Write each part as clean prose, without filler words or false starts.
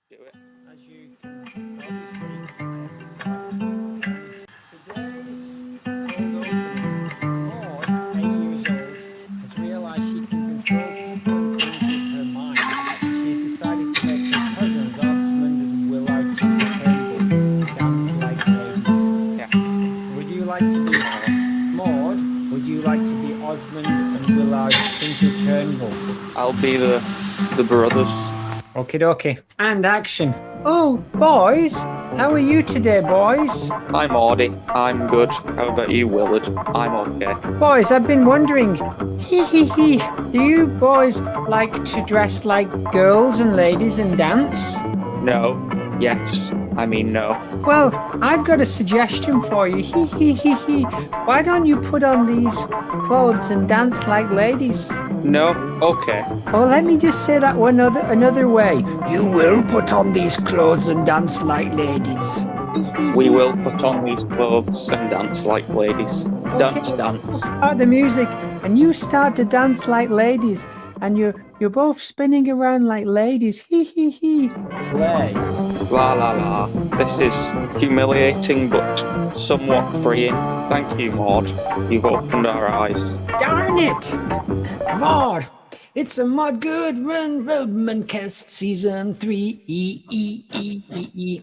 Do it. As you can probably see, today's cold opening, Maude, 8 years old, has realised she can control people and things with her mind, and she has decided to make her cousins, Osmond and Willard Tinker Turnbull, dance like ladies. Yes. Would you like to be Maude? Would you like to be Osmond and Willard Tinker Turnbull? I'll be the brothers. Okie dokie. And action. Oh, boys! How are you today, boys? I'm Maude. I'm good. How about you, Willard? I'm okay. Boys, I've been wondering, do you boys like to dress like girls and ladies and dance? No. Yes. I mean no. Well, I've got a suggestion for you, Why don't you put on these clothes and dance like ladies? No? Okay. Oh, let me just say that one another way. You will put on these clothes and dance like ladies. We will put on these clothes and dance like ladies. Dance, dance. Start the music, and you start to dance like ladies, and you're both spinning around like ladies. Play. La la la. This is humiliating but somewhat freeing. Thank you, Maude. You've opened our eyes. Darn it! Maude! It's a Maude Goodman cast season 3.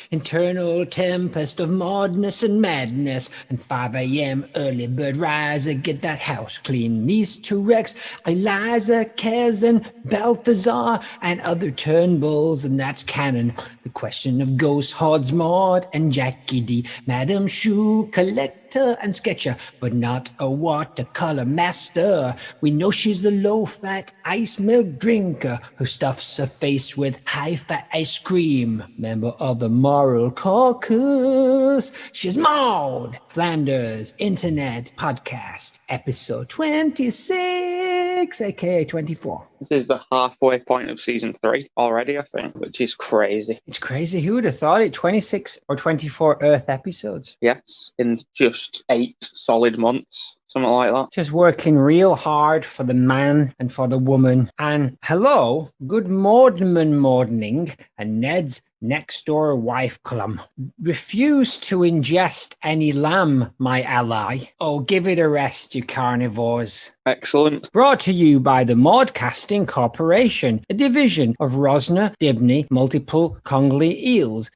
Internal tempest of Maudness and madness. And 5 a.m. early bird riser, get that house clean. Niece to Rex, Eliza, Kaz, and Balthazar, and other Turnbulls, and that's canon. The question of ghosts haunts Maude and Jackie D. Madam Shoe Collector and Sketcher, but not a watercolor master. We know she's the low-fat ice milk drinker who stuffs her face with high-fat ice cream. Member of the Moral Caucus. She's Maude Flanders, Internet Podcast, episode 26, aka 24. This is the halfway point of season 3 already, I think, which is crazy. It's crazy. Who would have thought it? 26 or 24 Earth episodes. Yes, in just 8 solid months. Something like that. Just working real hard for the man and for the woman. And hello, good morning, and Ned's next door wife clum. Refuse to ingest any lamb, my ally. Oh, give it a rest, you carnivores. Excellent. Brought to you by the Maudcasting Corporation, a division of Rosner, Dibney, Multiple, Congley, Eels.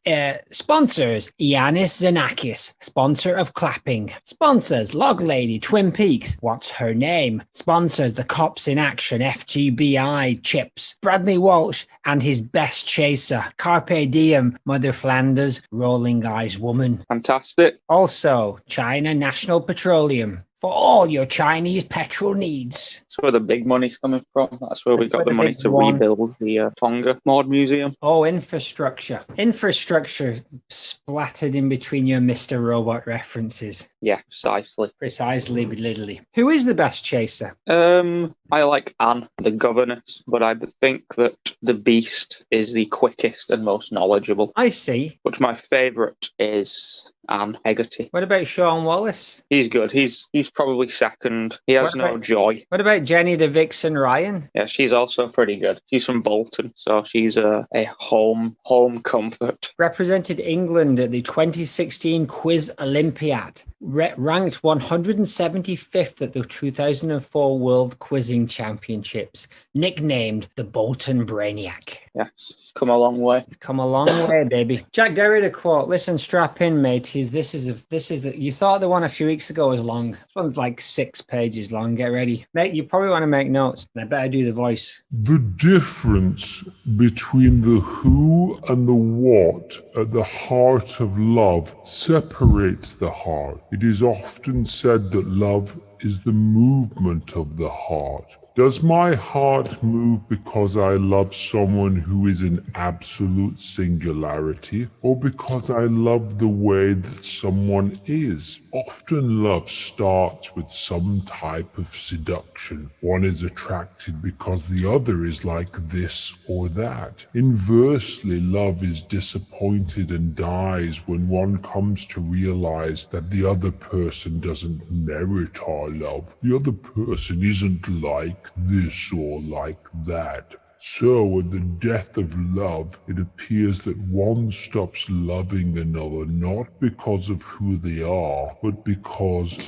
Sponsors, Ianis Xenakis, sponsor of Clapping. Sponsors, Log Lady, Twin Peaks, what's her name? Sponsors, The Cops in Action, FGBI, Chips. Bradley Walsh and his best chaser, Carpe Diem, Mother Flanders, Rolling Eyes Woman. Fantastic. Also, China National Petroleum. For all your Chinese petrol needs. That's where the big money's coming from. That's where we got the money to rebuild the Tonga Maude Museum. Oh, infrastructure. Infrastructure splattered in between your Mr. Robot references. Yeah, precisely. Precisely, literally. Who is the best chaser? I like Anne, the governess, but I think that the Beast is the quickest and most knowledgeable. I see. But my favourite is Anne Hegarty. What about Sean Wallace? He's good. He's probably second. He has no joy. What about Jenny the Vixen Ryan? Yeah, she's also pretty good. She's from Bolton, so she's a home comfort. Represented England at the 2016 Quiz Olympiad. Ranked 175th at the 2004 World Quizzing Championships. Nicknamed the Bolton Brainiac. Yes, come a long way. Come a long way, baby. Jack Derrida quote. Listen, strap in, mateys. This is you thought the one a few weeks ago was long. This one's like 6 pages long. Get ready, mate. You probably want to make notes. And I better do the voice. The difference between the who and the what at the heart of love separates the heart. It is often said that love is the movement of the heart. Does my heart move because I love someone who is an absolute singularity, or because I love the way that someone is? Often love starts with some type of seduction. One is attracted because the other is like this or that. Inversely, love is disappointed and dies when one comes to realize that the other person doesn't merit our love. The other person isn't like this or like that. So, at the death of love, it appears that one stops loving another not because of who they are, but because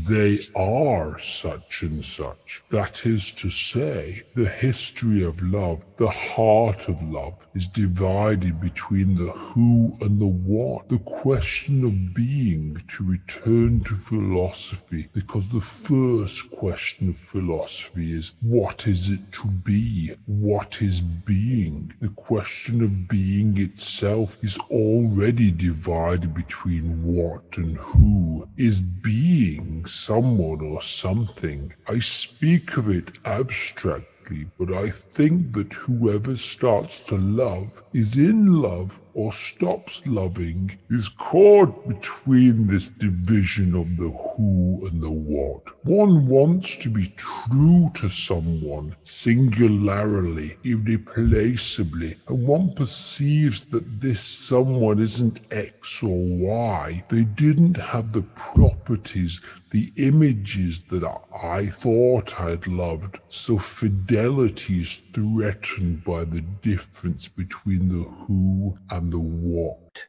they are such and such. That is to say, the history of love, the heart of love, is divided between the who and the what. The question of being, to return to philosophy, because the first question of philosophy is, what is it to be? What is being? The question of being itself is already divided between what and who. Is being someone or something? I speak of it abstractly, but I think that whoever starts to love is in love or stops loving, is caught between this division of the who and the what. One wants to be true to someone singularly, irreplaceably, and one perceives that this someone isn't X or Y. They didn't have the properties, the images that I thought I'd loved, so fidelity is threatened by the difference between the who and the what.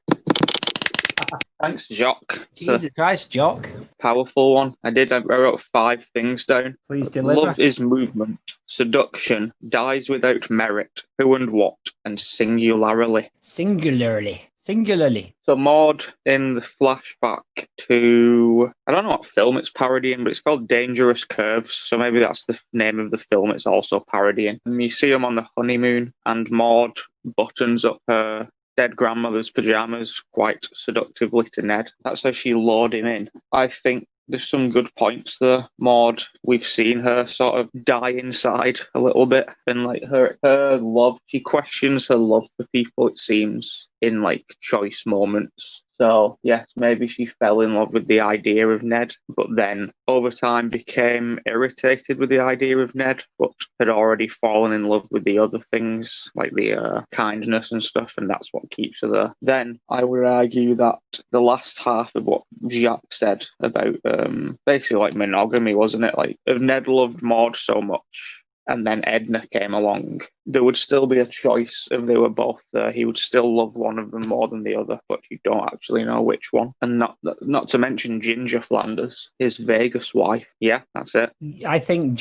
Thanks, Jock. Jesus Christ, Jock. Powerful one. I wrote 5 things down. Please deliver. Love is movement, seduction, dies without merit, who and what, and singularly. Singularly. So Maude in the flashback to, I don't know what film it's parodying, but it's called Dangerous Curves. So maybe that's the name of the film it's also parodying. And you see them on the honeymoon, and Maude buttons up her dead grandmother's pajamas quite seductively to Ned. That's how she lured him in. I think there's some good points there. Maude, we've seen her sort of die inside a little bit, and like her love, she questions her love for people, it seems, in like choice moments. So yes, maybe she fell in love with the idea of Ned, but then over time became irritated with the idea of Ned, but had already fallen in love with the other things, like the kindness and stuff, and that's what keeps her there. Then I would argue that the last half of what Jacques said about basically like monogamy, wasn't it? Like if Ned loved Maude so much, and then Edna came along, there would still be a choice if they were both there. He would still love one of them more than the other, but you don't actually know which one. And not to mention Ginger Flanders, his Vegas wife. Yeah, that's it. I think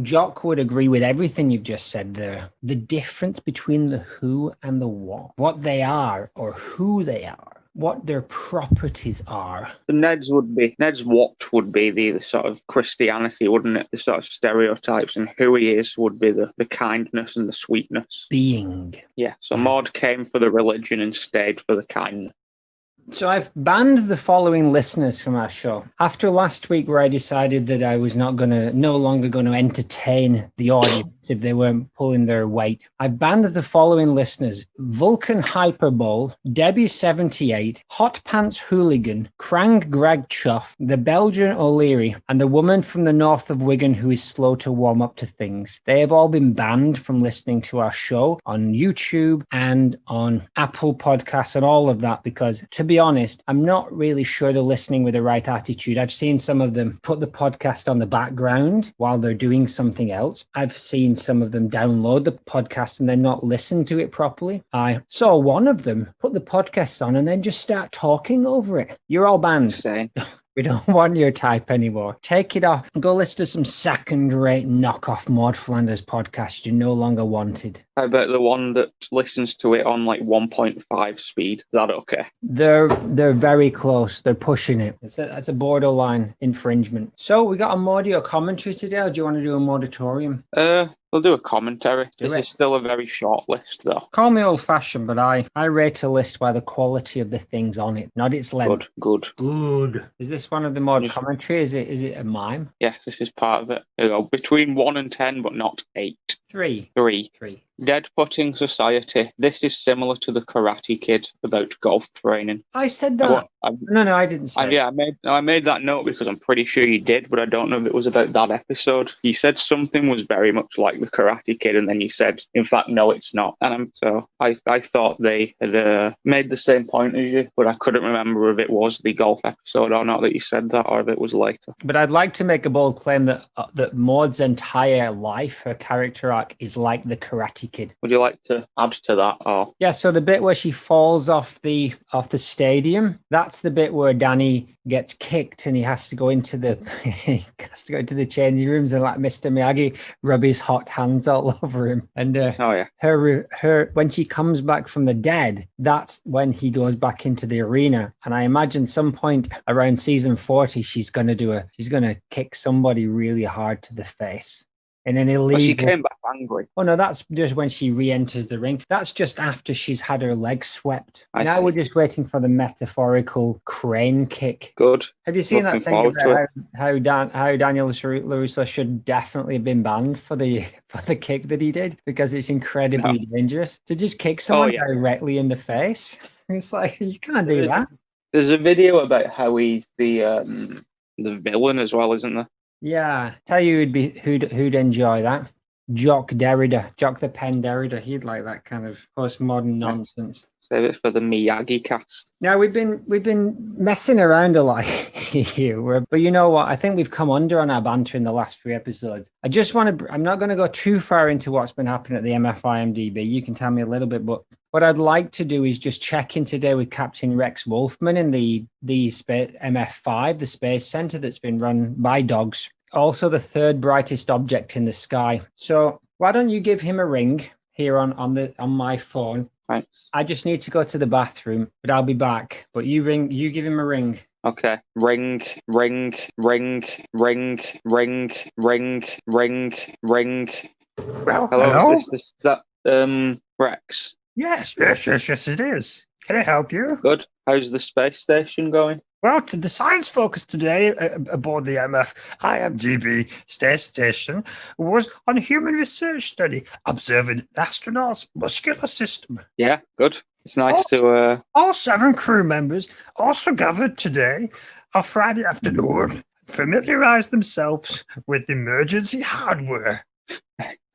Jock would agree with everything you've just said there. The difference between the who and the what they are or who they are, what their properties are. Ned's what would be the sort of Christianity, wouldn't it? The sort of stereotypes, and who he is would be the kindness and the sweetness. Being. Yeah, so Maude came for the religion and stayed for the kindness. So I've banned the following listeners from our show. After last week where I decided that I was no longer going to entertain the audience if they weren't pulling their weight, I've banned the following listeners: Vulcan Hyperbole, Debbie78, Hot Pants Hooligan, Krang Greg Chuff, the Belgian O'Leary, and the woman from the north of Wigan who is slow to warm up to things. They have all been banned from listening to our show on YouTube and on Apple Podcasts and all of that because, to be honest, I'm not really sure they're listening with the right attitude. I've seen some of them put the podcast on the background while they're doing something else. I've seen some of them download the podcast and then not listen to it properly. I saw one of them put the podcast on and then just start talking over it. You're all banned. Insane. We don't want your type anymore. Take it off and go listen to some second-rate knockoff Maude Flanders podcast you're no longer wanted. How about the one that listens to it on like 1.5 speed? Is that okay? They're very close. They're pushing it. That's a borderline infringement. So we got a Maudio commentary today, or do you want to do a Mauditorium? We'll do a commentary. This is still a very short list, though. Call me old-fashioned, but I rate a list by the quality of the things on it, not its length. Good. Is this one of the Maude commentary? Is it a mime? Yes, this is part of it. There you go. Between 1 and 10, but not 8. 3. Dead Putting Society. This is similar to the Karate Kid about golf training. I said that. No, I didn't say that. I made that note because I'm pretty sure you did, but I don't know if it was about that episode. You said something was very much like the Karate Kid, and then you said, in fact, no, it's not. And I thought they had made the same point as you, but I couldn't remember if it was the golf episode or not that you said that, or if it was later. But I'd like to make a bold claim that Maude's entire life, her character Park is like the Karate Kid. Would you like to add to that? Or Yeah, so the bit where she falls off the stadium, that's the bit where Danny gets kicked and he has to go into the changing rooms and like Mr. Miyagi rub his hot hands all over him. And her when she comes back from the dead, that's when he goes back into the arena. And I imagine some point around season 40, she's gonna kick somebody really hard to the face. And then he'll leave. But she came back angry. Oh no, that's just when she re-enters the ring. That's just after she's had her legs swept. Now we're just waiting for the metaphorical crane kick. Good. Have you seen that thing about how Daniel LaRusso should definitely have been banned for the kick that he did because it's incredibly dangerous to just kick someone directly in the face? It's like you can't do that. There's a video about how he's the villain as well, isn't there? Yeah, tell you who'd enjoy that. Jock Derrida, Jock the Pen Derrida. He'd like that kind of postmodern nonsense. Save it for the Miyagi cast. Now we've been messing around a lot here, but you know what? I think we've come under on our banter in the last 3 episodes. I'm not going to go too far into what's been happening at the MFIMDB. You can tell me a little bit, but what I'd like to do is just check in today with Captain Rex Wolfman in the MF5, the space center that's been run by dogs. Also the third brightest object in the sky. So why don't you give him a ring here on my phone? Thanks. I just need to go to the bathroom, but I'll be back. But you give him a ring. Okay. Ring. Well, hello. Is that Rex? Yes, it is. Can I help you? Good. How's the space station going? Well, the science focus today aboard the MFIMDB space station was on human research study, observing the astronauts' muscular system. Yeah, good. It's nice to... All 7 crew members also gathered today on Friday afternoon, familiarized themselves with emergency hardware.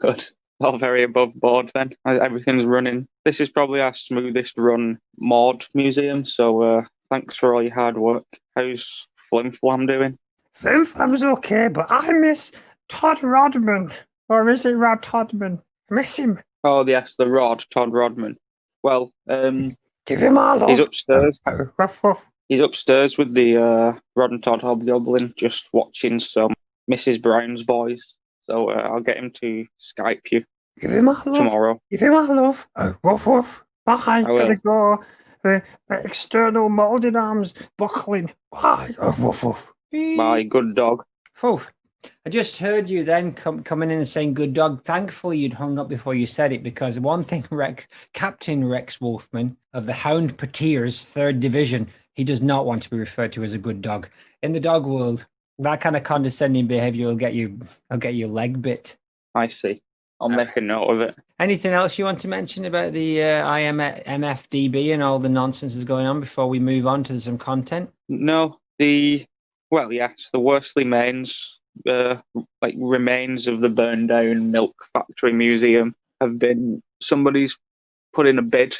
Good. All very above board then. Everything's running. This is probably our smoothest run Maude museum, so thanks for all your hard work. How's Flim Flam doing? Flim Flam's okay, but I miss Todd Rodman. Or is it Rod Todman? I miss him. Oh yes, Todd Rodman. Well, give him our love. He's upstairs. Ruff, ruff. He's upstairs with the Rod and Todd Hobgoblin, just watching some Mrs. Brown's Boys. So I'll get him to Skype you. Give him our love. Tomorrow. Give him our love. Ruff, ruff. Bye. Gotta go. The external molded arms buckling. Bye. Ruff, ruff. Bye, good dog. Oh, I just heard you then coming in and saying good dog. Thankfully, you'd hung up before you said it, because one thing Captain Rex Wolfman of the Hound Pateers 3rd Division, he does not want to be referred to as a good dog. In the dog world, that kind of condescending behavior will get your leg bit. I see. I'll make a note of it. Anything else you want to mention about the MFDB and all the nonsense that's going on before we move on to some content? No. The Worsley Mains, remains of the burned down milk factory museum somebody's put in a bid.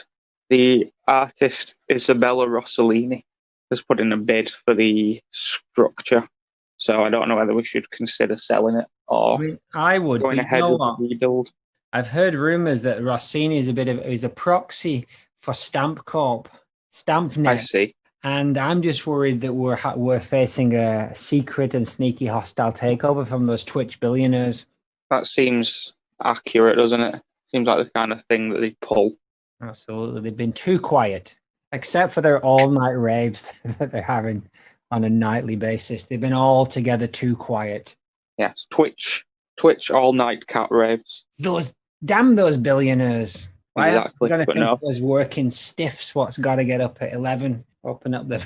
The artist Isabella Rossellini has put in a bid for the structure. So I don't know whether we should consider selling it or I would going ahead with the rebuild. I've heard rumours that Rossini is a proxy for Stamp Corp, StampNet. I see. And I'm just worried that we're facing a secret and sneaky hostile takeover from those Twitch billionaires. That seems accurate, doesn't it? Seems like the kind of thing that they pull. Absolutely. They've been too quiet, except for their all-night raves that they're having on a nightly basis. They've been all together too quiet. Yes, Twitch all-night cat raves. Those billionaires. Exactly. I'm going to think those working stiffs what's got to get up at 11. Open up that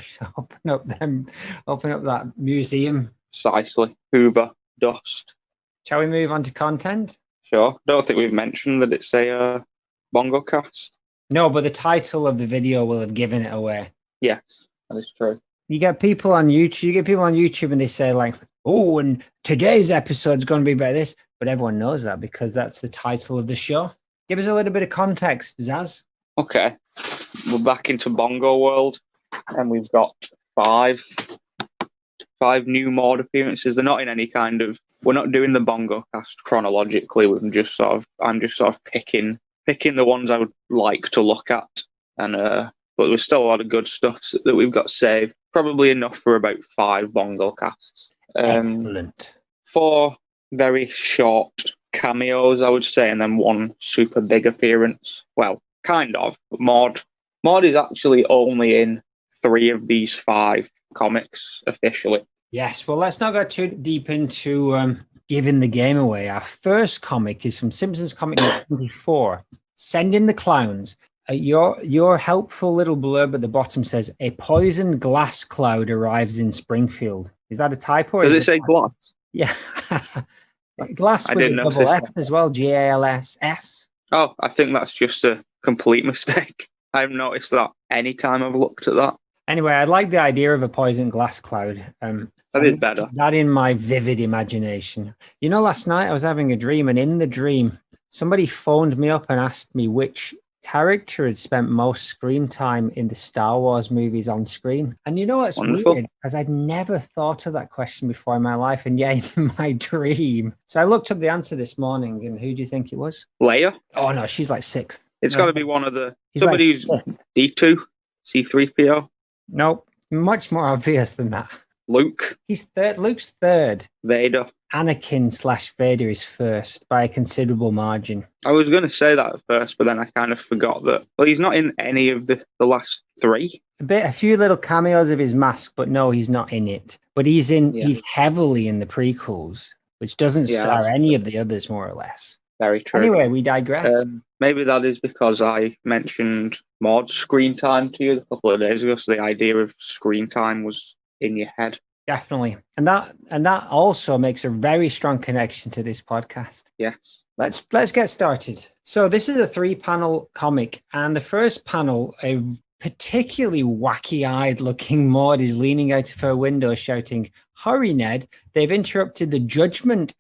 museum. Precisely. Hoover, dust. Shall we move on to content? Sure. Don't think we've mentioned that it's a bongo cast. No, but the title of the video will have given it away. Yes, that is true. You get people on YouTube and they say like, oh, and today's episode's going to be about this. But everyone knows that because that's the title of the show. Give us a little bit of context, Zaz. Okay. We're back into Bongo World and we've got five new Maude appearances. They're not in any kind of we're not doing the Bongo cast chronologically. I'm just sort of picking the ones I would like to look at, and but there's still a lot of good stuff that we've got saved. Probably enough for about 5 Bongo casts. Excellent. 4 very short cameos, I would say, and then 1 super big appearance. Well, kind of. Maude is actually only in 3 of these 5 comics officially. Yes, well, let's not go too deep into giving the game away. Our first comic is from Simpsons comic number 24, Send in the Clowns. Your helpful little blurb at the bottom says, a poison glass cloud arrives in Springfield. Is that a typo? Does it say glass? Yeah. Glass I with a didn't double notice F as well, GALSS. Oh, I think that's just a complete mistake. I've noticed that any time I've looked at that. Anyway, I like the idea of a poison glass cloud. That is better. That in my vivid imagination. You know, last night I was having a dream, and in the dream, somebody phoned me up and asked me which character had spent most screen time in the Star Wars movies on screen. And you know what's Wonderful. weird? Because I'd never thought of that question before in my life, and yet in my dream. So I looked up the answer this morning, and who do you think it was? Leia? Oh, no, she's like 6th. It's got to be one of the... He's somebody like who's D2, C3PO, Nope, much more obvious than that. Luke, He's third. Luke's 3rd. Vader. Anakin/Vader is 1st by a considerable margin. I was going to say that at first, but then I kind of forgot that. Well, he's not in any of the last 3. A few little cameos of his mask, but no, he's not in it. But he's in. Yeah. He's heavily in the prequels, which doesn't Yeah, star that's any true. of the others, more or less. Very true. Anyway, we digress. Maybe that is because I mentioned Maude's screen time to you a couple of days ago, so the idea of screen time was in your head. Definitely, and that also makes a very strong connection to this podcast. Yes. Let's get started. So this is a 3-panel comic, and the first panel, a particularly wacky-eyed looking Maude is leaning out of her window shouting, "Hurry, Ned, they've interrupted the judgmental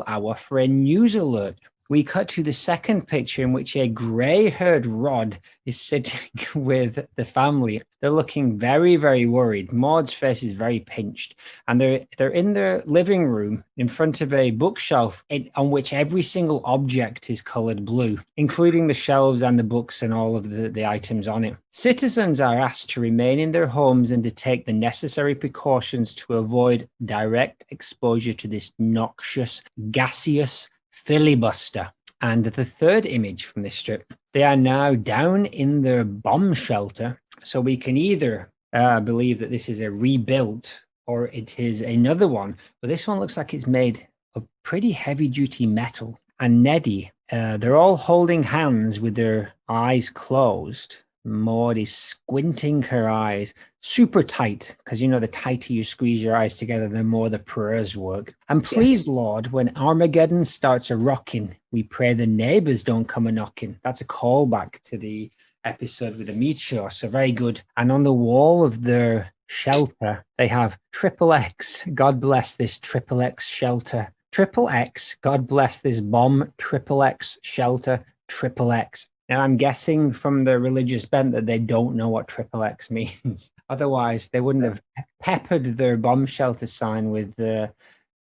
hour for a news alert." We cut to the second picture in which a grey-haired Rod is sitting with the family. They're looking very, very worried. Maude's face is very pinched, and they're in their living room in front of a bookshelf on which every single object is colored blue, including the shelves and the books and all of the items on it. Citizens are asked to remain in their homes and to take the necessary precautions to avoid direct exposure to this noxious, gaseous filibuster. And the third image from this strip, they are now down in their bomb shelter. So we can either believe that this is a rebuilt or it is another one. But this one looks like it's made of pretty heavy duty metal. And Neddy, they're all holding hands with their eyes closed. Maude is squinting her eyes super tight, because you know the tighter you squeeze your eyes together, the more the prayers work. And please, Lord, when Armageddon starts a rocking, we pray the neighbors don't come a knocking. That's a callback to the episode with the meteor, so very good. And on the wall of their shelter, they have XXX, God bless this XXX shelter. XXX, God bless this bomb, XXX shelter, XXX. Now, I'm guessing from the religious bent that they don't know what XXX means. Otherwise, they wouldn't have peppered their bomb shelter sign with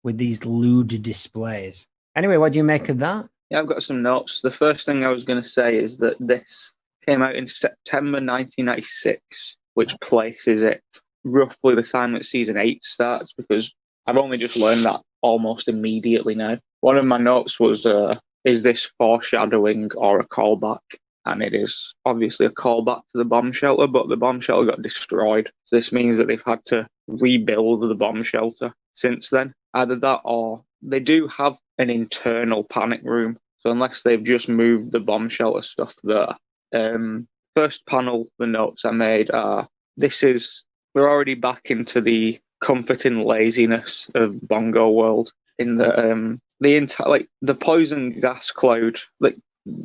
these lewd displays. Anyway, what do you make of that? Yeah, I've got some notes. The first thing I was going to say is that this came out in September 1996, which places it roughly the time that season 8 starts, because I've only just learned that almost immediately now. One of my notes was, is this foreshadowing or a callback? And it is obviously a callback to the bomb shelter, but the bomb shelter got destroyed. So this means that they've had to rebuild the bomb shelter since then. Either that or they do have an internal panic room. So unless they've just moved the bomb shelter stuff there. First panel, the notes I made are, we're already back into the comforting laziness of Bongo World in the entire, the poison gas cloud,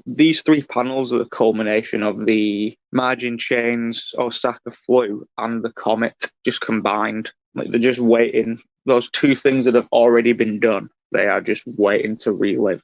these 3 panels are the culmination of the margin chains, Osaka flu, and the comet just combined. They're just waiting. Those 2 things that have already been done, they are just waiting to relive.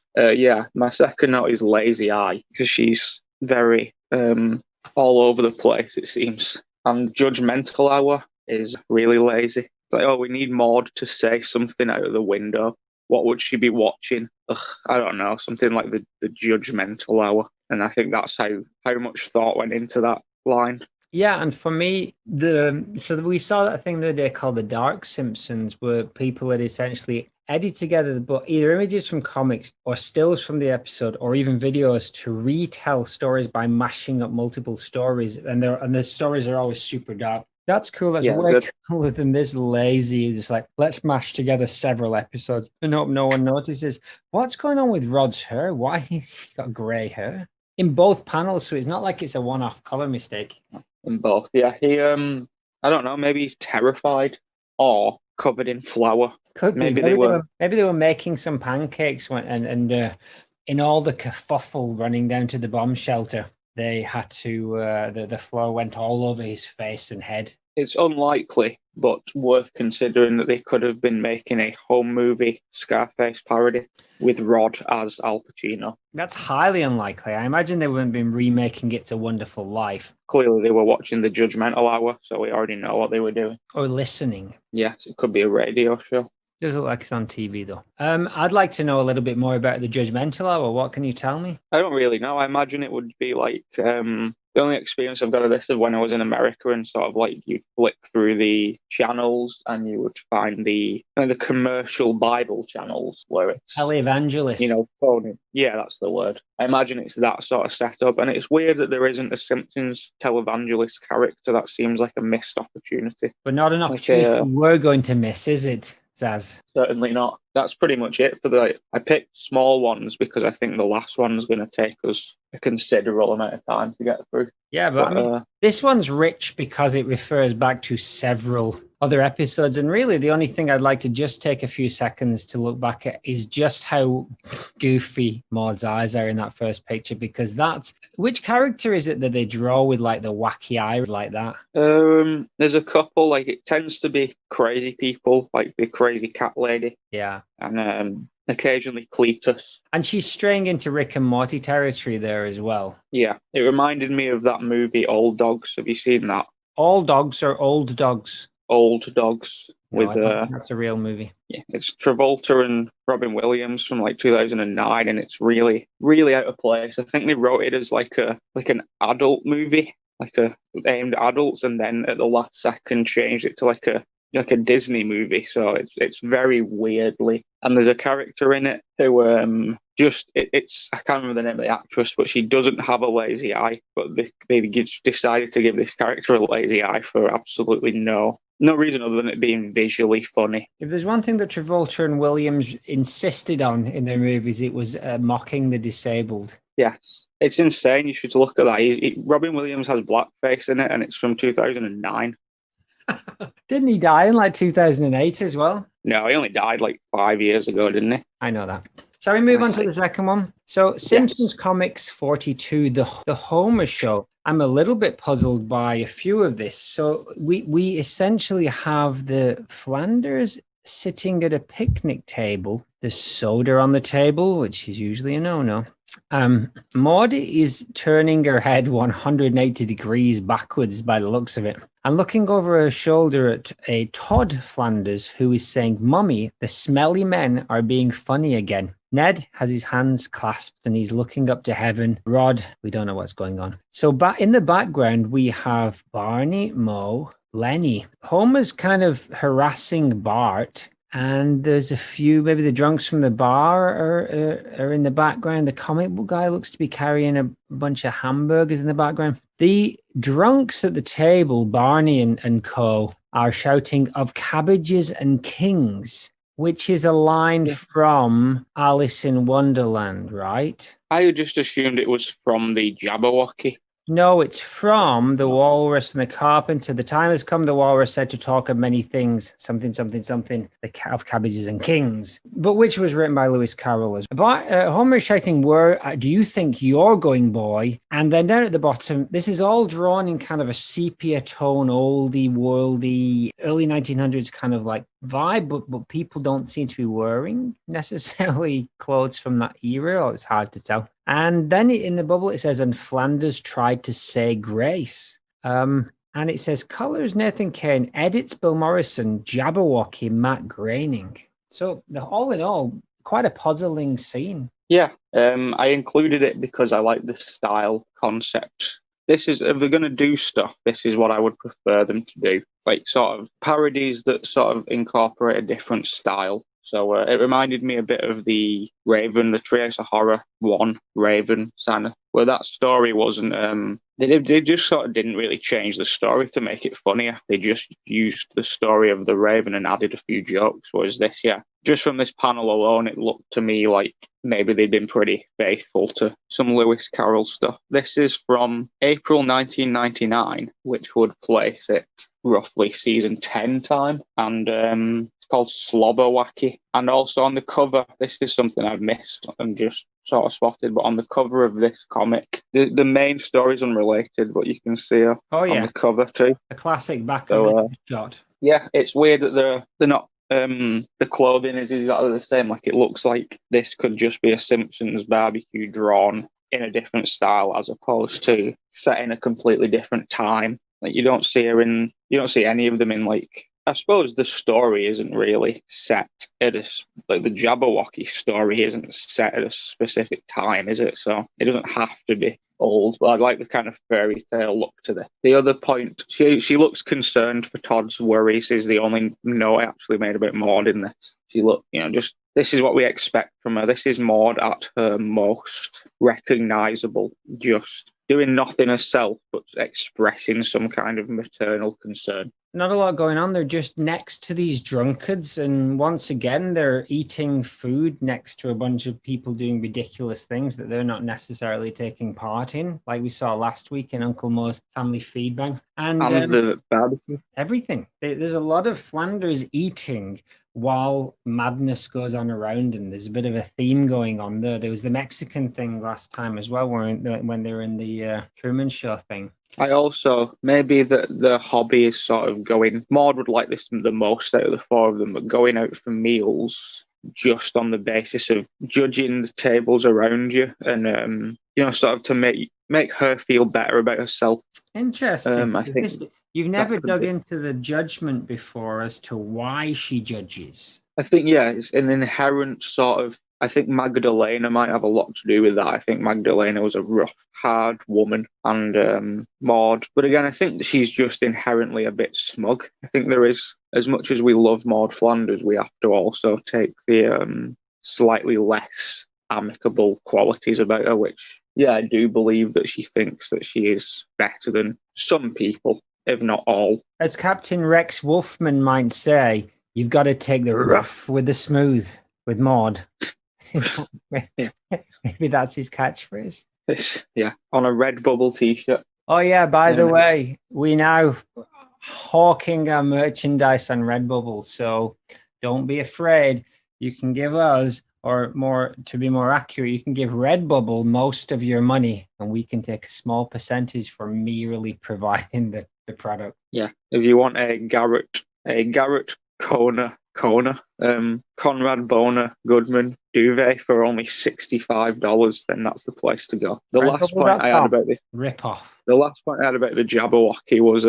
My second note is lazy eye, because she's very all over the place, it seems. And judgmental hour is really lazy. It's like, oh, we need Maude to say something out of the window. What would she be watching? Ugh, I don't know, something like the judgmental hour. And I think that's how much thought went into that line. Yeah, and for me, so we saw that thing the other day called the Dark Simpsons, where people had essentially edited together either images from comics or stills from the episode or even videos to retell stories by mashing up multiple stories, and the stories are always super dark. That's cool. That's way cooler than this lazy, just like, let's mash together several episodes and hope no one notices. What's going on with Rod's hair? Why has he got grey hair? In both panels, so it's not like it's a one-off color mistake. In both, yeah. He, I don't know, maybe he's terrified or covered in flour. Could be. Maybe they were making some pancakes and in all the kerfuffle running down to the bomb shelter, they had to the flour went all over his face and head. It's unlikely, but worth considering that they could have been making a home movie Scarface parody with Rod as Al Pacino. That's highly unlikely. I imagine they wouldn't been remaking It's a Wonderful Life. Clearly, they were watching the Judgmental Hour, so we already know what they were doing. Or listening. Yes, it could be a radio show. It does look like it's on TV, though. I'd like to know a little bit more about the Judgmental Hour. What can you tell me? I don't really know. I imagine it would be like... the only experience I've got of this is when I was in America, and sort of like you'd flick through the channels and you would find the commercial Bible channels where it's televangelist. Phony. Yeah, that's the word. I imagine it's that sort of setup, and it's weird that there isn't a Simpsons televangelist character. That seems like a missed opportunity. But not an opportunity we're going to miss, is it, Zaz? Certainly not. That's pretty much it for I picked small ones because I think the last one's going to take us a considerable amount of time to get through. Yeah, but I mean, this one's rich because it refers back to several other episodes. And really, the only thing I'd like to just take a few seconds to look back at is just how goofy Maude's eyes are in that first picture, because which character is it that they draw with like the wacky eyes like that? There's a couple, like it tends to be crazy people, like the crazy cat lady. Yeah. And occasionally Cletus. And she's straying into Rick and Morty territory there as well. Yeah, it reminded me of that movie Old Dogs. Have you seen that? All Dogs or Old Dogs? Old Dogs. No, that's a real movie. Yeah, it's Travolta and Robin Williams from like 2009, and it's really, really out of place. I think they wrote it as like an adult movie, aimed at adults, and then at the last second changed it to like a Disney movie. So it's very weirdly. And there's a character in it who it's I can't remember the name of the actress, but she doesn't have a lazy eye. But they decided to give this character a lazy eye for absolutely no reason other than it being visually funny. If there's one thing that Travolta and Williams insisted on in their movies, it was mocking the disabled. Yes. It's insane. You should look at that. Robin Williams has blackface in it, and it's from 2009. Didn't he die in like 2008 as well? No, he only died like 5 years ago, didn't he? I know that. Shall we move on to the second one? So Simpsons Comics 42, the Homer Show. I'm a little bit puzzled by a few of this. So we essentially have the Flanders sitting at a picnic table. There's soda on the table, which is usually a no-no. Maude is turning her head 180 degrees backwards by the looks of it, and looking over her shoulder at a Todd Flanders who is saying, "Mummy, the smelly men are being funny again." Ned has his hands clasped and he's looking up to heaven. Rod, we don't know what's going on. So in the background, we have Barney, Moe, Lenny. Homer's kind of harassing Bart. And there's a few, maybe the drunks from the bar are in the background. The comic book guy looks to be carrying a bunch of hamburgers in the background. The drunks at the table, Barney and co, are shouting of cabbages and kings, which is a line from Alice in Wonderland, right? I just assumed it was from the Jabberwocky. No, it's from the Walrus and the Carpenter. The time has come, the Walrus said, to talk of many things, something, something, something, of cabbages and kings, but which was written by Lewis Carroll. Homer is shouting, "Where do you think you're going, boy?" And then down at the bottom, this is all drawn in kind of a sepia tone, oldie, worldy, early 1900s kind of like vibe, but people don't seem to be wearing necessarily clothes from that era, or it's hard to tell. And then in the bubble, it says, "And Flanders tried to say grace." And it says colors Nathan Kane, edits Bill Morrison, Jabberwocky Matt Groening. So all in all, quite a puzzling scene. Yeah, I included it because I like the style concept. This is, if they're going to do stuff, this is what I would prefer them to do. Like sort of parodies that sort of incorporate a different style. So it reminded me a bit of the Raven, the Treehouse of Horror 1 Raven, Santa, where that story wasn't, they just sort of didn't really change the story to make it funnier. They just used the story of the Raven and added a few jokes, whereas this, yeah, just from this panel alone, it looked to me like maybe they'd been pretty faithful to some Lewis Carroll stuff. This is from April 1999, which would place it roughly season 10 time, and it's called Slobberwacky. And also on the cover, this is something I've missed and just sort of spotted, but on the cover of this comic, the main story is unrelated, but you can see her on the cover too. A classic back of the shot. Yeah, it's weird that they're not. The clothing is exactly the same. Like, it looks like this could just be a Simpsons barbecue drawn in a different style, as opposed to set in a completely different time. Like, you don't see any of them in, like, I suppose the story isn't really set at like the Jabberwocky story isn't set at a specific time, is it? So it doesn't have to be old, but I like the kind of fairy tale look to this. The other point, she looks concerned for Todd's worries, is the only note I actually made about Maude in this. She looked, just this is what we expect from her. This is Maude at her most recognisable, just doing nothing herself, but expressing some kind of maternal concern. Not a lot going on. They're just next to these drunkards, and once again, they're eating food next to a bunch of people doing ridiculous things that they're not necessarily taking part in, like we saw last week in Uncle Mo's family feed bang. And the barbecue. Everything. There's a lot of Flanders eating while madness goes on around, and there's a bit of a theme going on there. There was the Mexican thing last time as well, when they were in the Truman Show thing. I also, maybe the hobby is sort of going, Maude would like this the most out of the four of them, but going out for meals just on the basis of judging the tables around you and, sort of to make her feel better about herself. Interesting. I think you've never dug into the judgment before as to why she judges. I think, yeah, it's an inherent sort of, I think Magdalena might have a lot to do with that. I think Magdalena was a rough, hard woman, and Maude. But again, I think that she's just inherently a bit smug. I think there is, as much as we love Maude Flanders, we have to also take the slightly less amicable qualities about her, which, yeah, I do believe that she thinks that she is better than some people, if not all. As Captain Rex Wolfman might say, you've got to take the rough with the smooth with Maude. Maybe that's his catchphrase. Yeah, on a Redbubble t-shirt. Oh yeah, by the way, we now hawking our merchandise on Redbubble, so don't be afraid. You can give us, or more to be more accurate, you can give Redbubble most of your money, and we can take a small percentage for merely providing the product. Yeah, if you want a Garrett Conrad Boner Goodman duvet for only $65, then that's the place to go. The last point I had about this rip-off. The last point I had about the Jabberwocky was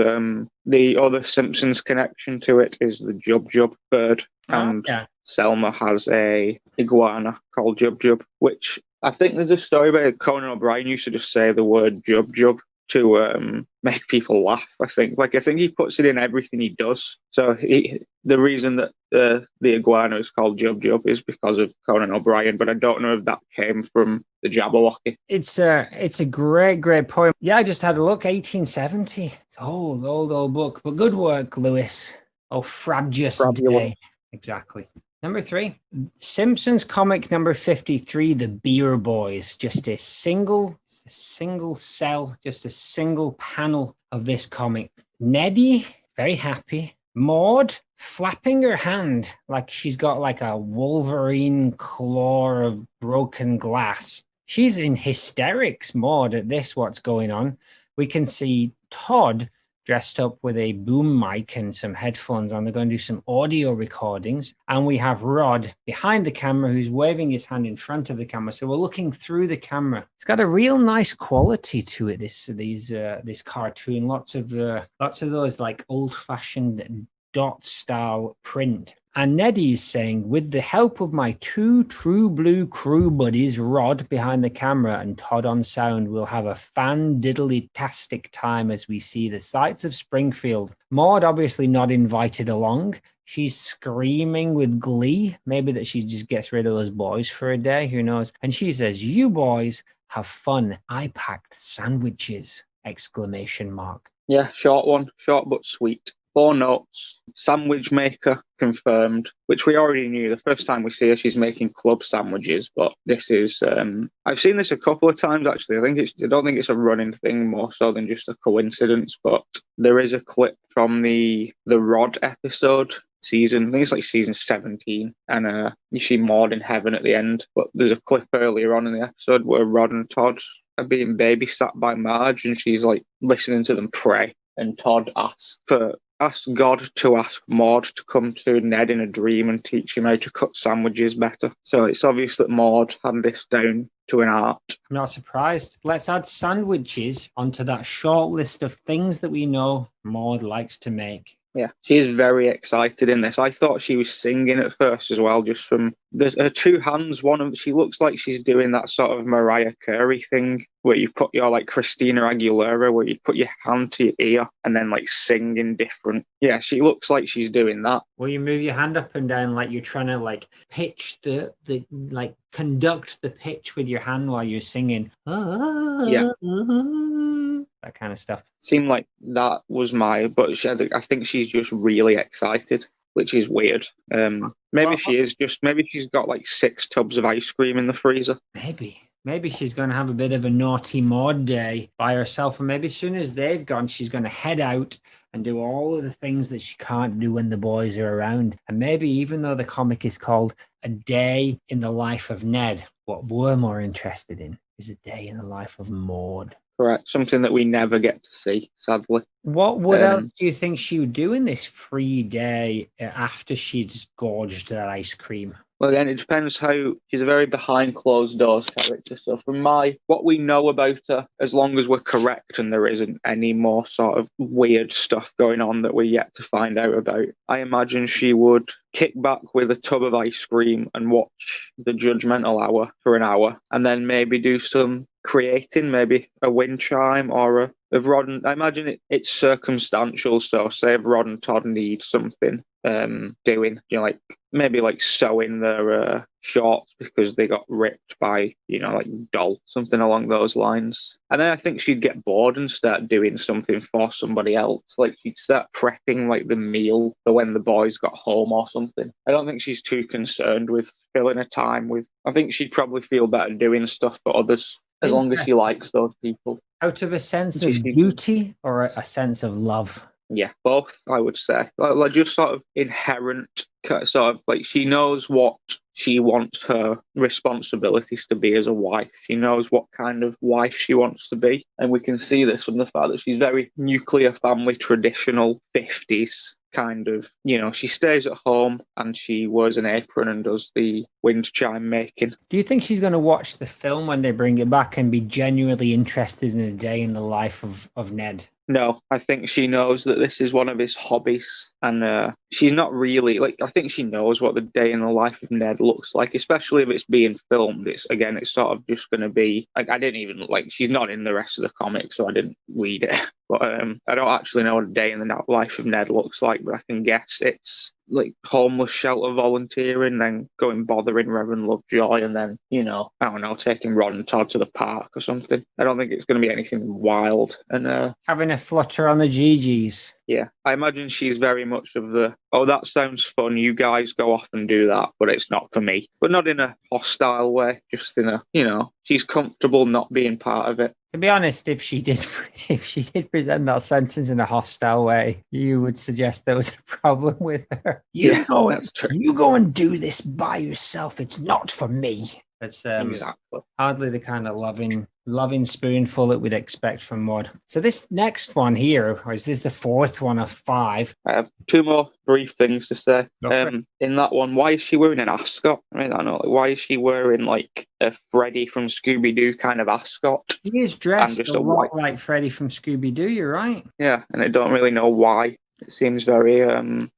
the other Simpsons connection to it is the Jub Jub bird, and Selma has a iguana called Jub Jub, which I think there's a story about Conan O'Brien used to just say the word Jub Jub to make people laugh. I think he puts it in everything he does. So the reason that the iguana is called Jub Jub is because of Conan O'Brien, but I don't know if that came from the Jabberwocky. It's a great poem. Yeah, I just had a look. 1870. It's an old book, but good work, Lewis. Oh, frabjous day. Exactly. Number 3, Simpsons comic number 53, The Beer Boys. Just a single cell, just a single panel of this comic. Neddy, very happy. Maude, flapping her hand like she's got like a Wolverine claw of broken glass. She's in hysterics, Maude, at this, what's going on. We can see Todd dressed up with a boom mic and some headphones on. They're going to do some audio recordings. And we have Rod behind the camera who's waving his hand in front of the camera. So we're looking through the camera. It's got a real nice quality to it, this cartoon. Lots of those like old-fashioned dot style print. And Neddy's saying, with the help of my two true blue crew buddies, Rod behind the camera and Todd on sound, we'll have a fan-diddly-tastic time as we see the sights of Springfield. Maude obviously not invited along. She's screaming with glee. Maybe that she just gets rid of those boys for a day. Who knows? And she says, you boys have fun. I packed sandwiches! ! Yeah, short one. Short but sweet. 4 notes. Sandwich maker confirmed, which we already knew. The first time we see her, she's making club sandwiches. But this is, I've seen this a couple of times actually. I don't think it's a running thing more so than just a coincidence. But there is a clip from the Rod episode. I think it's like season 17, and you see Maude in heaven at the end. But there's a clip earlier on in the episode where Rod and Todd are being babysat by Marge, and she's like listening to them pray. And Todd asks God to ask Maude to come to Ned in a dream and teach him how to cut sandwiches better. So it's obvious that Maude had this down to an art. I'm not surprised. Let's add sandwiches onto that short list of things that we know Maude likes to make. Yeah, she's very excited in this. I thought she was singing at first as well, just from her two hands. She looks like she's doing that sort of Mariah Carey thing where you put your like Christina Aguilera, where you put your hand to your ear and then like sing in different. Yeah, she looks like she's doing that. Well, you move your hand up and down like you're trying to like pitch the like conduct the pitch with your hand while you're singing. Yeah. That kind of stuff. Seemed like that was I think she's just really excited, which is weird. Maybe she's got like 6 tubs of ice cream in the freezer. Maybe she's going to have a bit of a naughty Maude day by herself, and maybe as soon as they've gone, she's going to head out and do all of the things that she can't do when the boys are around. And maybe even though the comic is called A Day in the Life of Ned, what we're more interested in is a day in the life of Maude. Correct. Something that we never get to see, sadly. What else do you think she would do in this free day after she's gorged that ice cream? Well, again, it depends how she's a very behind closed doors character. So from what we know about her, as long as we're correct and there isn't any more sort of weird stuff going on that we're yet to find out about, I imagine she would kick back with a tub of ice cream and watch the Judgmental Hour for an hour, and then maybe do some creating, maybe a wind chime or of Rod and I imagine it's circumstantial. So say if Rod and Todd need something doing, like maybe like sewing their shorts because they got ripped by, like doll, something along those lines. And then I think she'd get bored and start doing something for somebody else. Like she'd start prepping like the meal for when the boys got home or something. I don't think she's too concerned with filling her time with. I think she'd probably feel better doing stuff for others as long as she likes those people. Out of a sense of duty or a sense of love? Yeah, both, I would say. Like just sort of inherent, sort of like she knows what she wants her responsibilities to be as a wife. She knows what kind of wife she wants to be. And we can see this from the fact that she's very nuclear family, traditional 50s kind of, she stays at home and she wears an apron and does the wind chime making. Do you think she's going to watch the film when they bring it back and be genuinely interested in a day in the life of Ned? No, I think she knows that this is one of his hobbies, and she's not really I think she knows what the day in the life of Ned looks like, especially if it's being filmed. It's sort of just going to be I didn't even she's not in the rest of the comic, so I didn't read it. But I don't actually know what a day in the life of Ned looks like, but I can guess it's like homeless shelter volunteering, then going bothering Reverend Lovejoy, and then, I don't know, taking Rod and Todd to the park or something. I don't think it's going to be anything wild. And having a flutter on the GGs. Yeah, I imagine she's very much of the, that sounds fun, you guys go off and do that, but it's not for me. But not in a hostile way, just in a, she's comfortable not being part of it. To be honest, if she did present that sentence in a hostile way, you would suggest there was a problem with her. You go and do this by yourself. It's not for me. That's exactly hardly the kind of loving loving spoonful that we'd expect from Maude. So this next one here, or is this the fourth one of 5? I have 2 more brief things to say. Go for it. In that one, why is she wearing an ascot? I mean, I don't know. Why is she wearing like a Freddy from Scooby-Doo kind of ascot? He is dressed just a a lot white- like Freddy from Scooby-Doo, you're right. Yeah, and I don't really know why. It seems very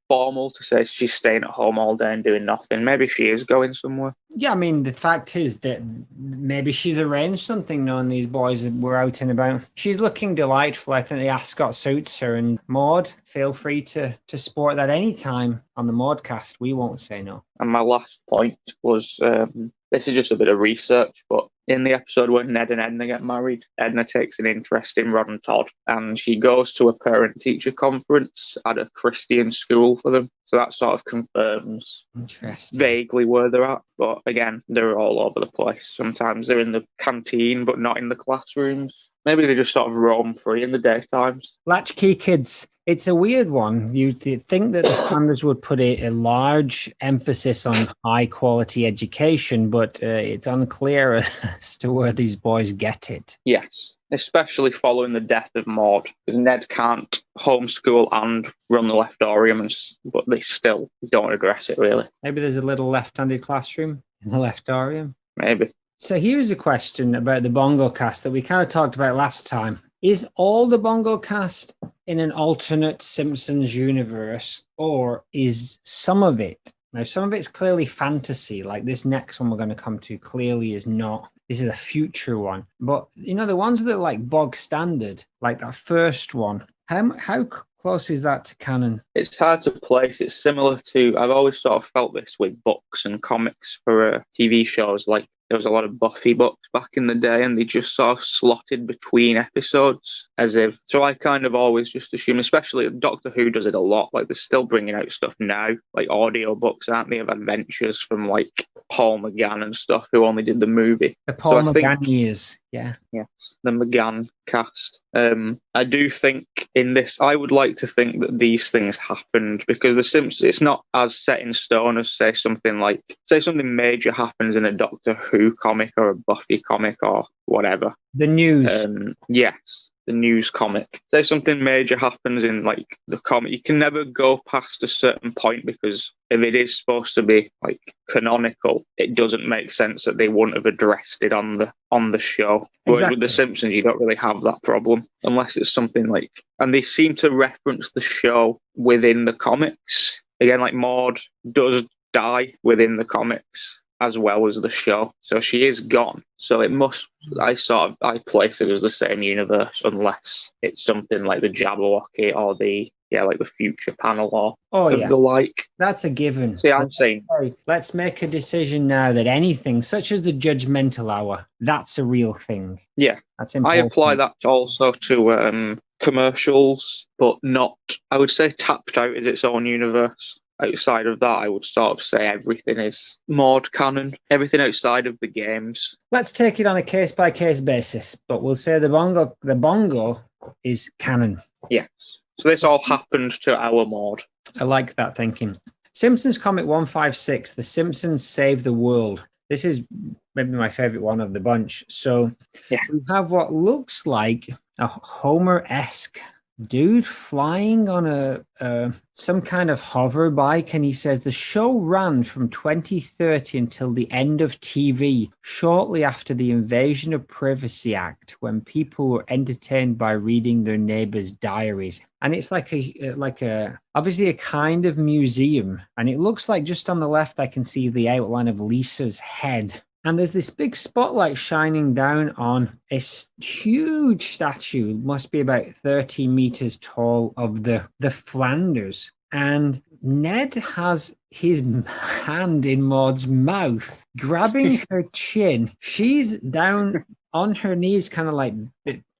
formal to say she's staying at home all day and doing nothing. Maybe she is going somewhere. Yeah, I mean, the fact is that maybe she's arranged something knowing these boys were out and about. She's looking delightful. I think the ascot suits her. And Maude, feel free to sport that anytime on the Maudecast. We won't say no. And my last point was, this is just a bit of research, but in the episode where Ned and Edna get married, Edna takes an interest in Rod and Todd, and she goes to a parent-teacher conference at a Christian school for them. So that sort of confirms vaguely where they're at. But again, they're all over the place. Sometimes they're in the canteen, but not in the classrooms. Maybe they just sort of roam free in the daytimes. Latchkey kids. It's a weird one. You'd think that the Flanders would put a large emphasis on high quality education, but it's unclear as to where these boys get it. Yes, especially following the death of Maude, because Ned can't homeschool and run the leftorium, but they still don't regret it, really. Maybe there's a little left-handed classroom in the leftorium. Maybe. So here's a question about the Bongo Cast that we kind of talked about last time. Is all the Bongo Cast in an alternate Simpsons universe, or is some of it? Now, some of it's clearly fantasy, like this next one we're going to come to clearly is not. This is a future one. But, you know, the ones that are like bog standard, like that first one, how close is that to canon? It's hard to place. It's similar to, I've always sort of felt this with books and comics for TV shows. Like there was a lot of Buffy books back in the day, and they just sort of slotted between episodes as if. So I kind of always just assume, especially Doctor Who does it a lot. Like they're still bringing out stuff now, like audio books, aren't they, of adventures from like Paul McGann and stuff, who only did the movie. The Paul McGann years, yeah. Yes, the McGann cast. I do think in this, I would like to think that these things happened because The Simpsons, it's not as set in stone as say something major happens in a Doctor Who comic or a Buffy comic or whatever. The news. Yes. The news comic. Say something major happens in like the comic, you can never go past a certain point because if it is supposed to be like canonical, it doesn't make sense that they wouldn't have addressed it on the show. Whereas Exactly. with The Simpsons, you don't really have that problem unless it's something like, and they seem to reference the show within the comics. Again, like Maude does die within the comics as well as the show, so she is gone. So it must. I place it as the same universe, unless it's something like the Jabberwocky or the future panel or the like. That's a given. See, I'm saying, let's make a decision now that anything such as the judgmental hour, that's a real thing. Yeah, that's I important. apply that also to commercials, but not. I would say Tapped Out is its own universe. Outside of that, I would sort of say everything is Maude canon. Everything outside of the games. Let's take it on a case-by-case basis, but we'll say the bongo is canon. Yes. So this all happened to our Maude. I like that thinking. Simpsons Comic 156, The Simpsons Save the World. This is maybe my favorite one of the bunch. So we have what looks like a Homer-esque dude flying on some kind of hover bike, and he says the show ran from 2030 until the end of TV, shortly after the Invasion of Privacy Act, when people were entertained by reading their neighbors' diaries. And it's like a obviously a kind of museum, and it looks like just on the left I can see the outline of Lisa's head. And there's this big spotlight shining down on a huge statue, must be about 30 meters tall, of the Flanders. And Ned has his hand in Maude's mouth, grabbing her chin. She's down on her knees, kind of like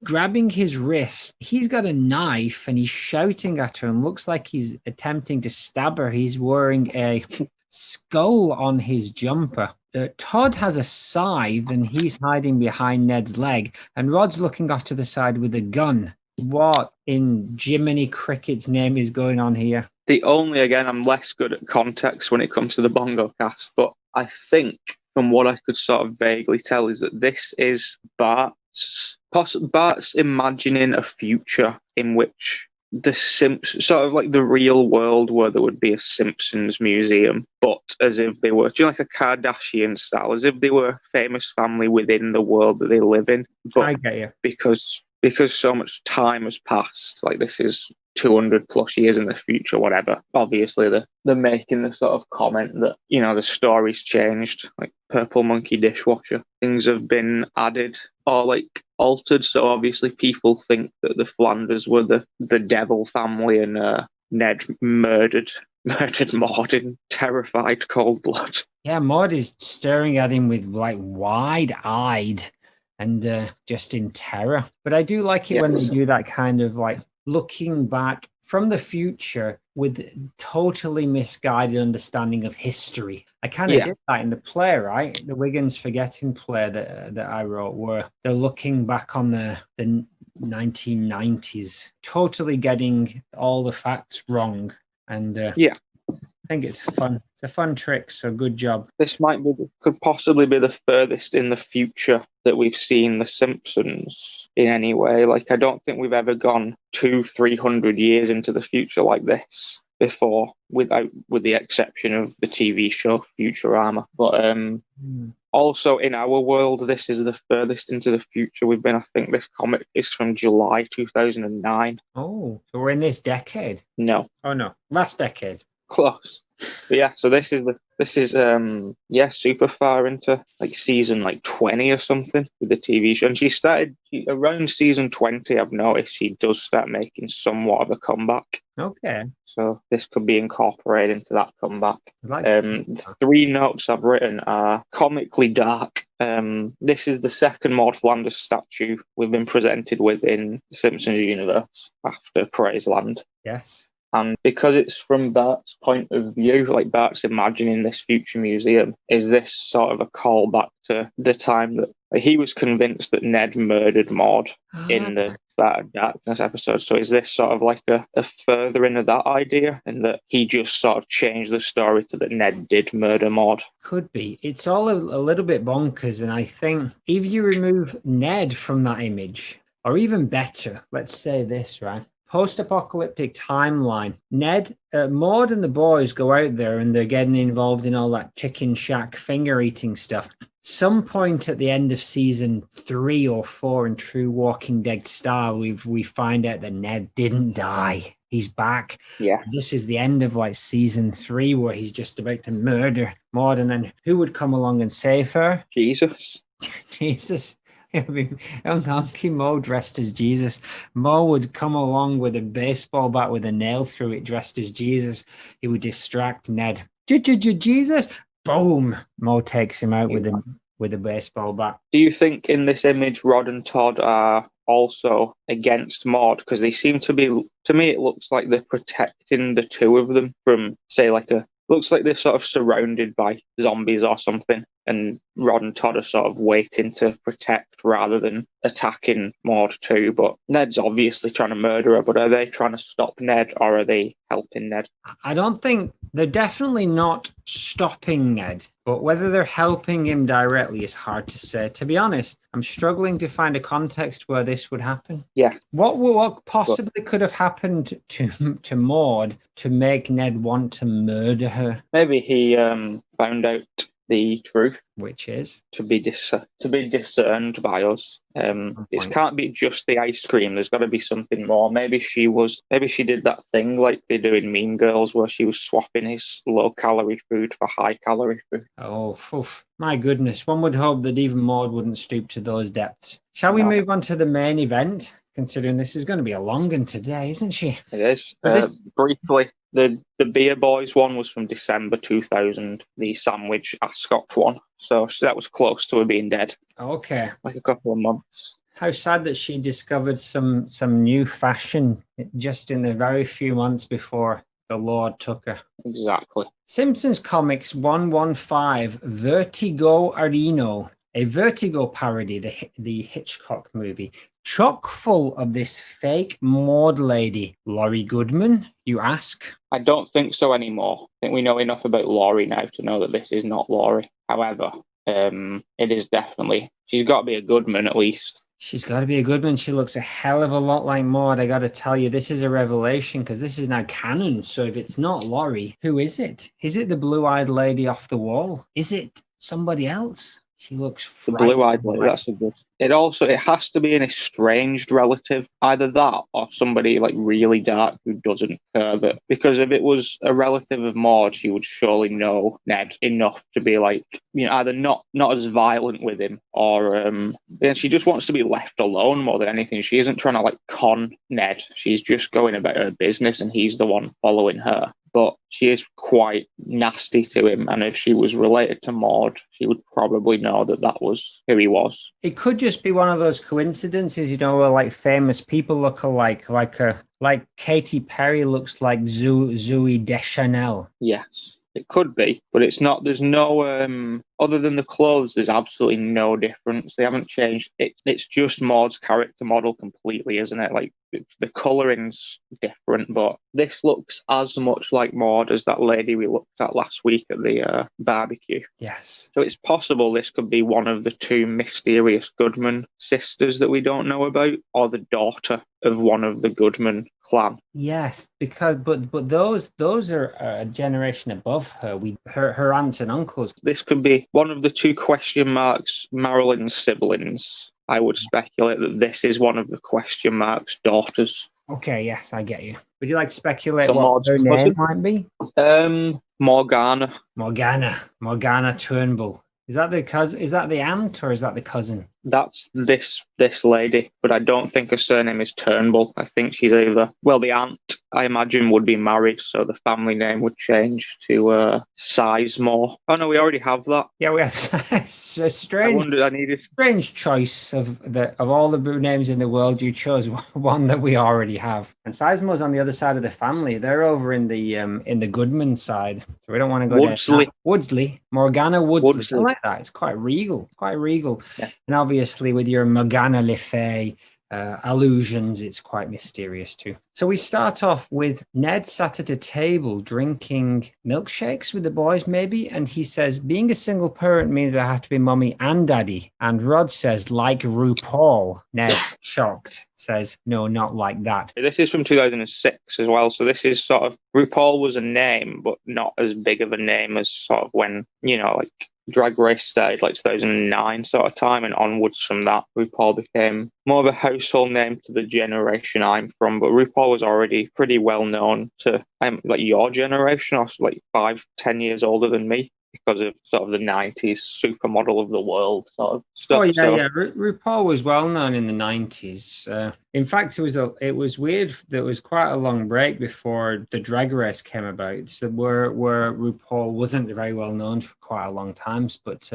grabbing his wrist. He's got a knife and he's shouting at her and looks like he's attempting to stab her. He's wearing a skull on his jumper. Todd has a scythe and he's hiding behind Ned's leg, and Rod's looking off to the side with a gun. What in Jiminy Cricket's name is going on here? I'm less good at context when it comes to the Bongo Cast, but I think from what I could sort of vaguely tell is that this is Bart Bart's imagining a future in which the Simpsons, sort of like the real world where there would be a Simpsons museum, but as if they were, like a Kardashian style, as if they were a famous family within the world that they live in. But I get you. Because so much time has passed, like this is 200 plus years in the future, whatever. Obviously, they're making the sort of comment that, the story's changed, like Purple Monkey Dishwasher. Things have been added or like altered. So obviously people think that the Flanders were the devil family and Ned murdered Maude in terrified cold blood. Yeah, Maude is staring at him with like wide-eyed and just in terror. But I do like it when they do that kind of like looking back from the future with totally misguided understanding of history. I kind of did that in the play, right? The Wiggins Forgetting play that I wrote, where they're looking back on the 1990s, totally getting all the facts wrong. And I think it's fun. It's a fun trick, so good job. This could possibly be the furthest in the future that we've seen the Simpsons in any way. Like, I don't think we've ever gone 200-300 years into the future like this before, with the exception of the TV show Futurama. But also in our world, this is the furthest into the future we've been. I think this comic is from July 2009. Oh, so we're in this decade? No. Oh no, last decade. Close. But yeah, so this is super far into like season like 20 or something with the TV show. And she started around season 20. I've noticed she does start making somewhat of a comeback. Okay. So this could be incorporated into that comeback. The 3 notes I've written are comically dark. This is the second Maude Flanders statue we've been presented with in the Simpsons universe after Praiseland. Yes. And because it's from Bart's point of view, like Bart's imagining this future museum, is this sort of a callback to the time that he was convinced that Ned murdered Maude in the Start of Darkness episode. So is this sort of like a furthering of that idea, and that he just sort of changed the story to that Ned did murder Maude? Could be. It's all a little bit bonkers, and I think if you remove Ned from that image, or even better, let's say this, right? Post-apocalyptic timeline. Ned, Maude and the boys go out there and they're getting involved in all that chicken shack finger-eating stuff. Some point at the end of season 3 or 4 in true Walking Dead style, we find out that Ned didn't die. He's back. Yeah. This is the end of like season 3 where he's just about to murder Maude, and then who would come along and save her? Jesus. Jesus. I mean, Uncle Mo dressed as Jesus. Mo would come along with a baseball bat with a nail through it, dressed as Jesus. He would distract Ned. Jesus! Boom! Mo takes him out with a baseball bat. Do you think in this image Rod and Todd are also against Maude? Because they seem to be, to me, it looks like they're protecting the two of them from, say, looks like they're sort of surrounded by zombies or something, and Rod and Todd are sort of waiting to protect rather than attacking Maude too. But Ned's obviously trying to murder her, but are they trying to stop Ned, or are they helping Ned? I don't think they're definitely not stopping Ned, but whether they're helping him directly is hard to say. To be honest, I'm struggling to find a context where this would happen. Yeah. What possibly could have happened to Maude to make Ned want to murder her? Maybe he found out the truth, which is to be discerned by us. It can't be just the ice cream. There's got to be something more. Maybe she did that thing like they do in Mean Girls, where she was swapping his low-calorie food for high-calorie food. Oh, my goodness. One would hope that even Maude wouldn't stoop to those depths. Shall we move on to the main event? Considering this is going to be a long one today, isn't she? It is. Briefly, the Beer Boys one was from December 2000, the Sandwich Ascot one. So that was close to her being dead. Okay. Like a couple of months. How sad that she discovered some new fashion just in the very few months before the Lord took her. Exactly. Simpsons Comics 115, Verti-Go-Areeno, a Vertigo parody, the Hitchcock movie. Chock full of this fake Maude lady. Laurie Goodman, you ask? I don't think so anymore. I think we know enough about Laurie now to know that this is not Laurie. However, it is definitely, she's got to be a Goodman at least. She's got to be a good one. She looks a hell of a lot like Maude. I got to tell you, this is a revelation because this is now canon. So if it's not Laurie, who is it? Is it the blue-eyed lady off the wall? Is it somebody else? She looks The blue-eyed lady, right. that's a good. It has to be an estranged relative, either that or somebody like really dark who doesn't care. That because if it was a relative of Maude, she would surely know Ned enough to be like, either not as violent with him or and she just wants to be left alone more than anything. She isn't trying to like con Ned. She's just going about her business, and he's the one following her. But she is quite nasty to him, and if she was related to Maude, she would probably know that was who he was. It could just be one of those coincidences, where like famous people look alike, like Katy Perry looks like Zooey Deschanel. Yes, it could be, but it's not. There's no other than the clothes. There's absolutely no difference. They haven't changed. It's just Maude's character model completely, isn't it? Like the coloring's different, but this looks as much like Maude as that lady we looked at last week at the barbecue. Yes. So it's possible this could be one of the two mysterious Goodman sisters that we don't know about, or the daughter of one of the Goodman clan. Yes, because but those are a generation above her. Her aunts and uncles. This could be one of the two question marks Marilyn's siblings. I would speculate that this is one of the question marks daughters. Okay, yes, I get you. Would you like to speculate So what Maude's her cousin? name might be? Morgana. Morgana Turnbull. Is that the aunt or is that the cousin? That's this lady, but I don't think her surname is Turnbull. I think she's either the aunt, I imagine, would be married, so the family name would change to Sizemore. Oh no, we already have that. Yeah, we have it's a strange choice of all the names in the world. You chose one that we already have. And Sizemore's on the other side of the family. They're over in the Goodman side, so we don't want to go Woodsley. there. Woodsley, Morgana Woodsley. I Woodsley. like that. It's quite regal. Yeah. And obviously with your Morgana Le Fay allusions, it's quite mysterious too. So we start off with Ned sat at a table drinking milkshakes with the boys maybe, and he says, being a single parent means I have to be mommy and daddy. And Rod says, like RuPaul. Ned, shocked, says, no, not like that. This is from 2006 as well, so this is sort of, RuPaul was a name, but not as big of a name as sort of when, like Drag Race started, like 2009 sort of time, and onwards from that, RuPaul became more of a household name to the generation I'm from. But RuPaul was already pretty well known to like your generation, or like 5-10 years older than me, because of sort of the 90s supermodel of the world sort of stuff. Oh yeah. RuPaul was well known in the 90s. In fact, it was weird. There was quite a long break before the Drag Race came about, so where RuPaul wasn't very well known for quite a long time. But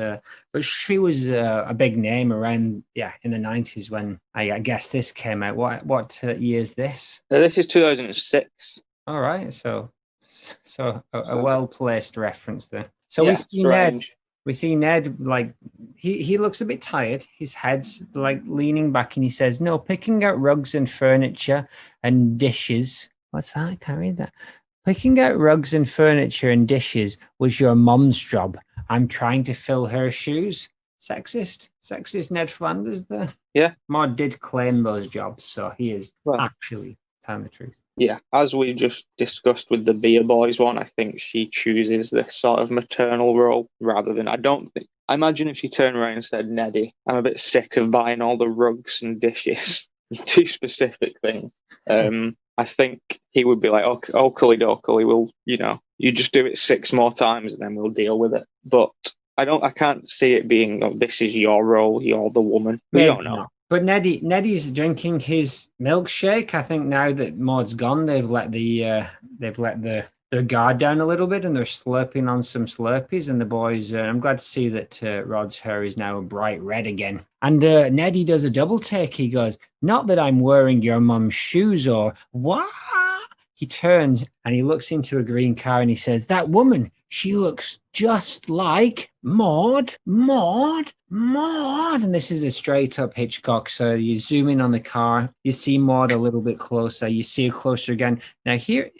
she was a big name around in the 90s when I guess this came out. What year is this? This is 2006. All right, so a well placed reference there. So yeah, we see Ned. We see Ned, like, he looks a bit tired. His head's, like, leaning back, and he says, no, picking out rugs and furniture and dishes. What's that? I can't read that. Picking out rugs and furniture and dishes was your mom's job. I'm trying to fill her shoes. Sexist Ned Flanders there. Yeah. Maude did claim those jobs, so he is actually telling the truth. Yeah, as we just discussed with the Beer Boys one, I think she chooses this sort of maternal role rather than, I imagine if she turned around and said, Neddy, I'm a bit sick of buying all the rugs and dishes, two specific things. I think he would be like, oakley dokley, we'll, you just do it 6 more times and then we'll deal with it. But I can't see it being, this is your role, you're the woman. We don't know. But Neddy's drinking his milkshake. I think now that Maude's gone, they've let their guard down a little bit, and they're slurping on some Slurpees. And the boys, I'm glad to see that Rod's hair is now bright red again. And Neddy does a double take. He goes, "Not that I'm wearing your mum's shoes or what?" He turns and he looks into a green car and he says, "That woman, she looks just like Maude. And this is a straight up Hitchcock. So you zoom in on the car, you see Maude a little bit closer, you see her closer again. Now here,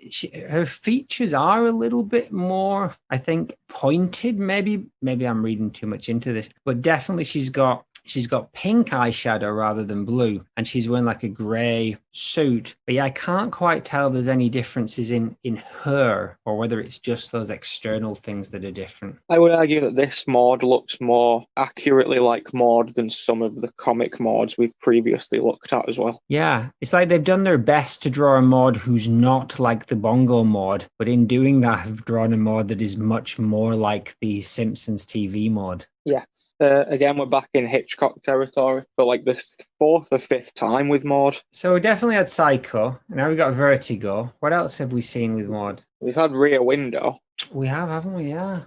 her features are a little bit more, I think, pointed. Maybe I'm reading too much into this, but definitely she's got she's got pink eyeshadow rather than blue, and she's wearing like a grey suit. But yeah, I can't quite tell if there's any differences in her, or whether it's just those external things that are different. I would argue that this Maude looks more accurately like Maude than some of the comic Maudes we've previously looked at as well. Yeah, it's like they've done their best to draw a Maude who's not like the Bongo Maude, but in doing that, have drawn a Maude that is much more like the Simpsons TV Maude. Yeah. Again, we're back in Hitchcock territory for like the 4th or 5th time with Maude. So we definitely had Psycho. Now we've got Verti-Go. What else have we seen with Maude? We've had Rear Window. We have, haven't we? Yeah.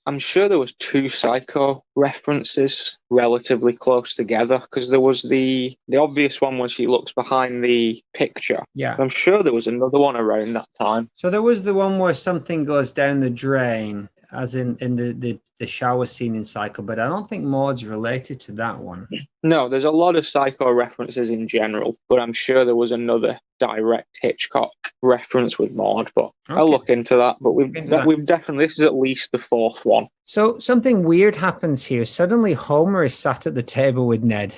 I'm sure there was 2 Psycho references relatively close together, because there was the obvious one when she looks behind the picture. Yeah. I'm sure there was another one around that time. So there was the one where something goes down the drain, as in the shower scene in Psycho, but I don't think Maude's related to that one. No, there's a lot of Psycho references in general, but I'm sure there was another direct Hitchcock reference with Maude, but Okay. I'll look into that. But we've definitely, this is at least the 4th one. So something weird happens here. Suddenly Homer is sat at the table with Ned.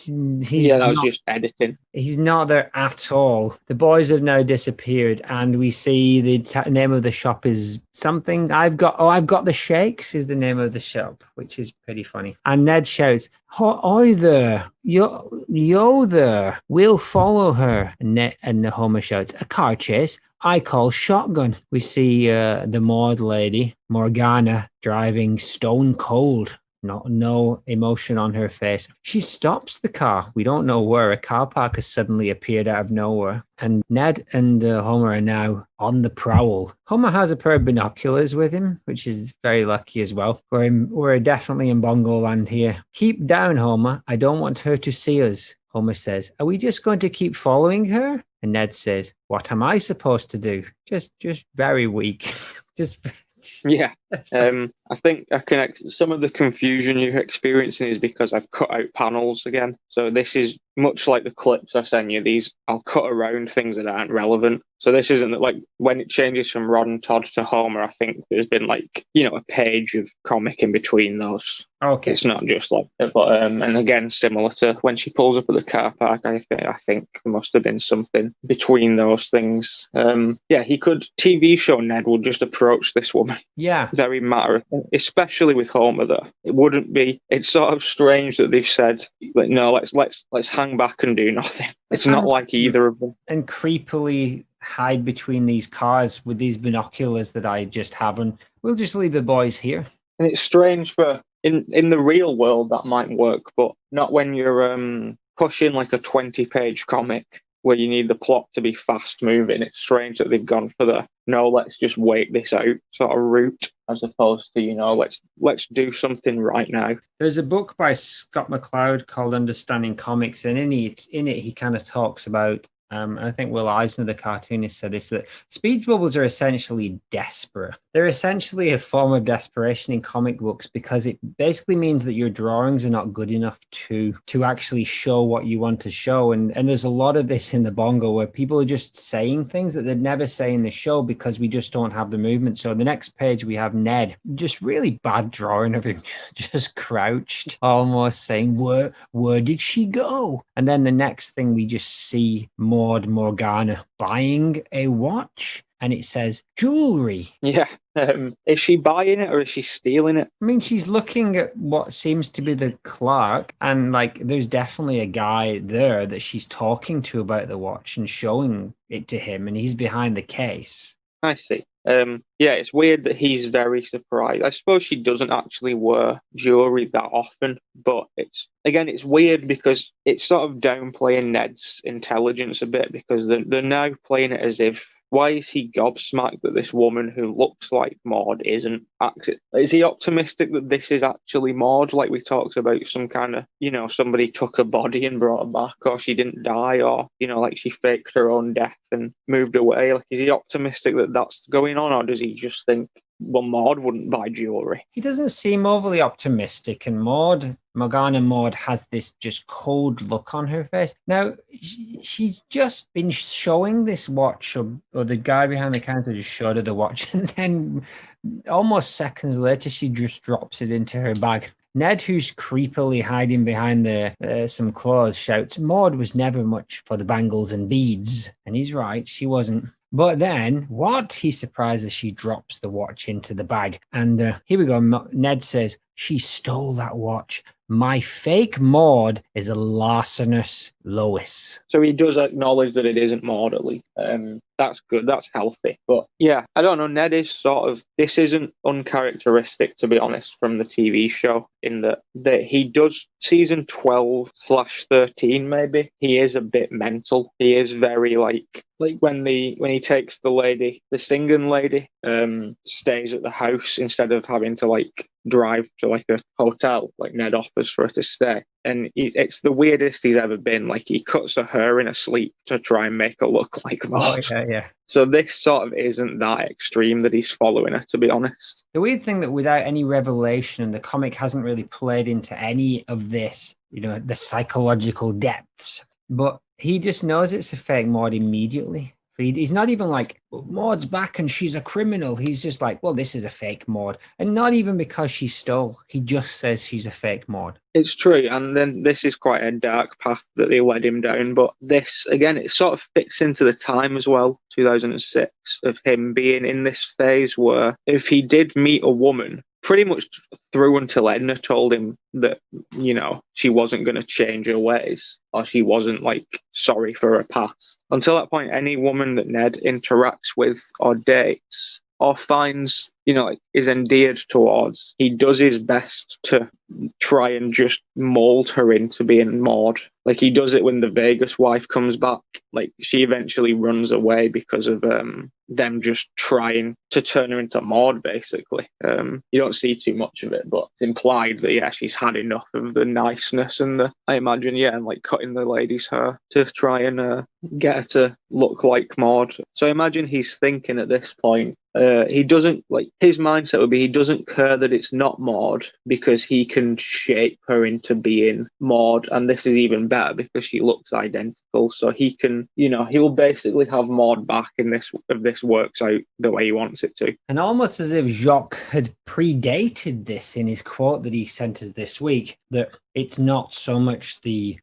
That was just editing. He's not there at all. The boys have now disappeared, and we see the name of the shop is something. I've got the Shakes is the name of the shop, which is pretty funny. And Ned shouts, "Oi there, yo there, we'll follow her." And Homer shouts, "A car chase? I call shotgun." We see the Maude lady, Morgana, driving stone cold. No emotion on her face. She stops the car. We don't know where. A car park has suddenly appeared out of nowhere. And Ned and Homer are now on the prowl. Homer has a pair of binoculars with him, which is very lucky as well. We're definitely in Bongo land here. "Keep down, Homer. I don't want her to see us." Homer says, "Are we just going to keep following her?" And Ned says, "What am I supposed to do?" Just very weak. Yeah. I think I connect some of the confusion you're experiencing is because I've cut out panels again. So this is much like the clips I send you. These I'll cut around things that aren't relevant. So this isn't like when it changes from Rod and Todd to Homer. I think there's been like a page of comic in between those. Okay. It's not just like, but and again, similar to when she pulls up at the car park. I think there must have been something between those things. He could TV show Ned would just approach this woman. Yeah. Very matter, especially with Homer. Though it wouldn't be. It's sort of strange that they've said, like, no, let's hang back and do nothing. It's not like either of them. And creepily hide between these cars with these binoculars that I just haven't. We'll just leave the boys here. And it's strange for in the real world that might work, but not when you're pushing like a 20-page comic where you need the plot to be fast moving. It's strange that they've gone for the no, let's just wait this out sort of route, as opposed to let's do something right now. There's a book by Scott McCloud called Understanding Comics, and in it he kind of talks about I think Will Eisner, the cartoonist, said this, that speech bubbles are essentially desperate. They're essentially a form of desperation in comic books because it basically means that your drawings are not good enough to actually show what you want to show. And there's a lot of this in the Bongo where people are just saying things that they'd never say in the show because we just don't have the movement. So the next page we have Ned, just really bad drawing of him, just crouched, almost saying, where did she go? And then the next thing we just see Maude Morgana buying a watch, and it says jewelry. Yeah. Is she buying it or is she stealing it? I mean, she's looking at what seems to be the clerk, and like there's definitely a guy there that she's talking to about the watch and showing it to him, and he's behind the case. I see. It's weird that he's very surprised. I suppose she doesn't actually wear jewelry that often, but it's weird because it's sort of downplaying Ned's intelligence a bit, because they're now playing it as if, why is he gobsmacked that this woman who looks like Maude isn't actually? Is he optimistic that this is actually Maude? Like we talked about some kind of, somebody took a body and brought her back, or she didn't die, or, like she faked her own death and moved away. Like, is he optimistic that that's going on, or does he just think, well, Maude wouldn't buy jewelry? He doesn't seem overly optimistic, and Morgana Maude has this just cold look on her face. Now, she's just been showing this watch, or the guy behind the counter just showed her the watch, and then almost seconds later, she just drops it into her bag. Ned, who's creepily hiding behind some clothes, shouts, Maude was never much for the bangles and beads. And he's right, she wasn't. But then, what? He's surprised as she drops the watch into the bag. And here we go. Ned says, she stole that watch. My fake Maude is a larcenous Lois. So he does acknowledge that it isn't Maude, at least. That's good. That's healthy. But yeah, I don't know. Ned is this isn't uncharacteristic, to be honest, from the TV show, in that he does season 12/13, maybe. He is a bit mental. He is very like when he takes the singing lady, stays at the house instead of having to drive to a hotel like Ned offers for her to stay. And it's the weirdest he's ever been. He cuts her in her sleep to try and make her look like Maude. Oh, yeah. So this sort of isn't that extreme that he's following her, to be honest. The weird thing that without any revelation, the comic hasn't really played into any of this, the psychological depths. But he just knows it's a fake Maude immediately. He's not even like, well, Maude's back and she's a criminal. He's just like, well, this is a fake Maude. And not even because she stole. He just says she's a fake Maude. It's true. And then this is quite a dark path that they led him down. But this, again, it sort of fits into the time as well, 2006, of him being in this phase where if he did meet a woman, pretty much through until Edna told him that, she wasn't going to change her ways, or she wasn't sorry for her past. Until that point, any woman that Ned interacts with or dates or finds, is endeared towards, he does his best to try and just mold her into being Maude. He does it when the Vegas wife comes back. She eventually runs away because of them just trying to turn her into Maude, basically. You don't see too much of it, but it's implied that, she's had enough of the niceness and cutting the lady's hair to try and get her to look like Maude. So I imagine he's thinking at this point, he doesn't, his mindset would be he doesn't care that it's not Maude because he can shape her into being Maude, and this is even better because she looks identical. So he can, he'll basically have Maude back if this works out the way he wants it to. And almost as if Jacques had predated this in his quote that he sent us this week, that it's not so much the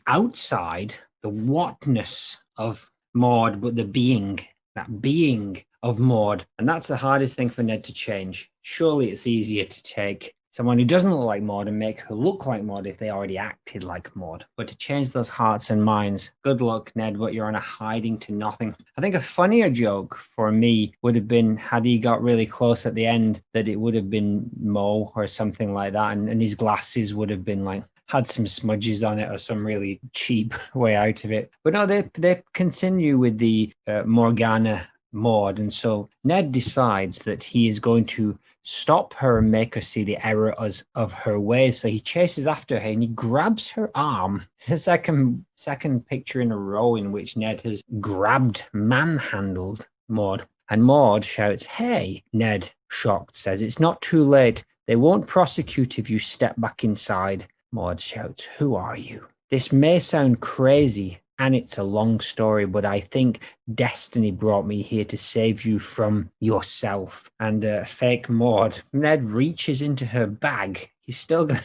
outside, the whatness of Maude, but the being, that being of Maude. And that's the hardest thing for Ned to change. Surely it's easier to take someone who doesn't look like Maude and make her look like Maude if they already acted like Maude. But to change those hearts and minds, good luck, Ned, but you're on a hiding to nothing. I think a funnier joke for me would have been had he got really close at the end, that it would have been Mo or something like that, and his glasses would have been had some smudges on it or some really cheap way out of it. But no, they continue with the Morgana Maude, and so Ned decides that he is going to stop her and make her see the error of her ways. So he chases after her and he grabs her arm. It's the second picture in a row in which Ned has manhandled Maude. And Maude shouts, "Hey!" Ned, shocked, says, "It's not too late. They won't prosecute if you step back inside." Maude shouts, "Who are you?" This may sound crazy, and it's a long story, but I think destiny brought me here to save you from yourself. And fake Maude, Ned reaches into her bag. He's still got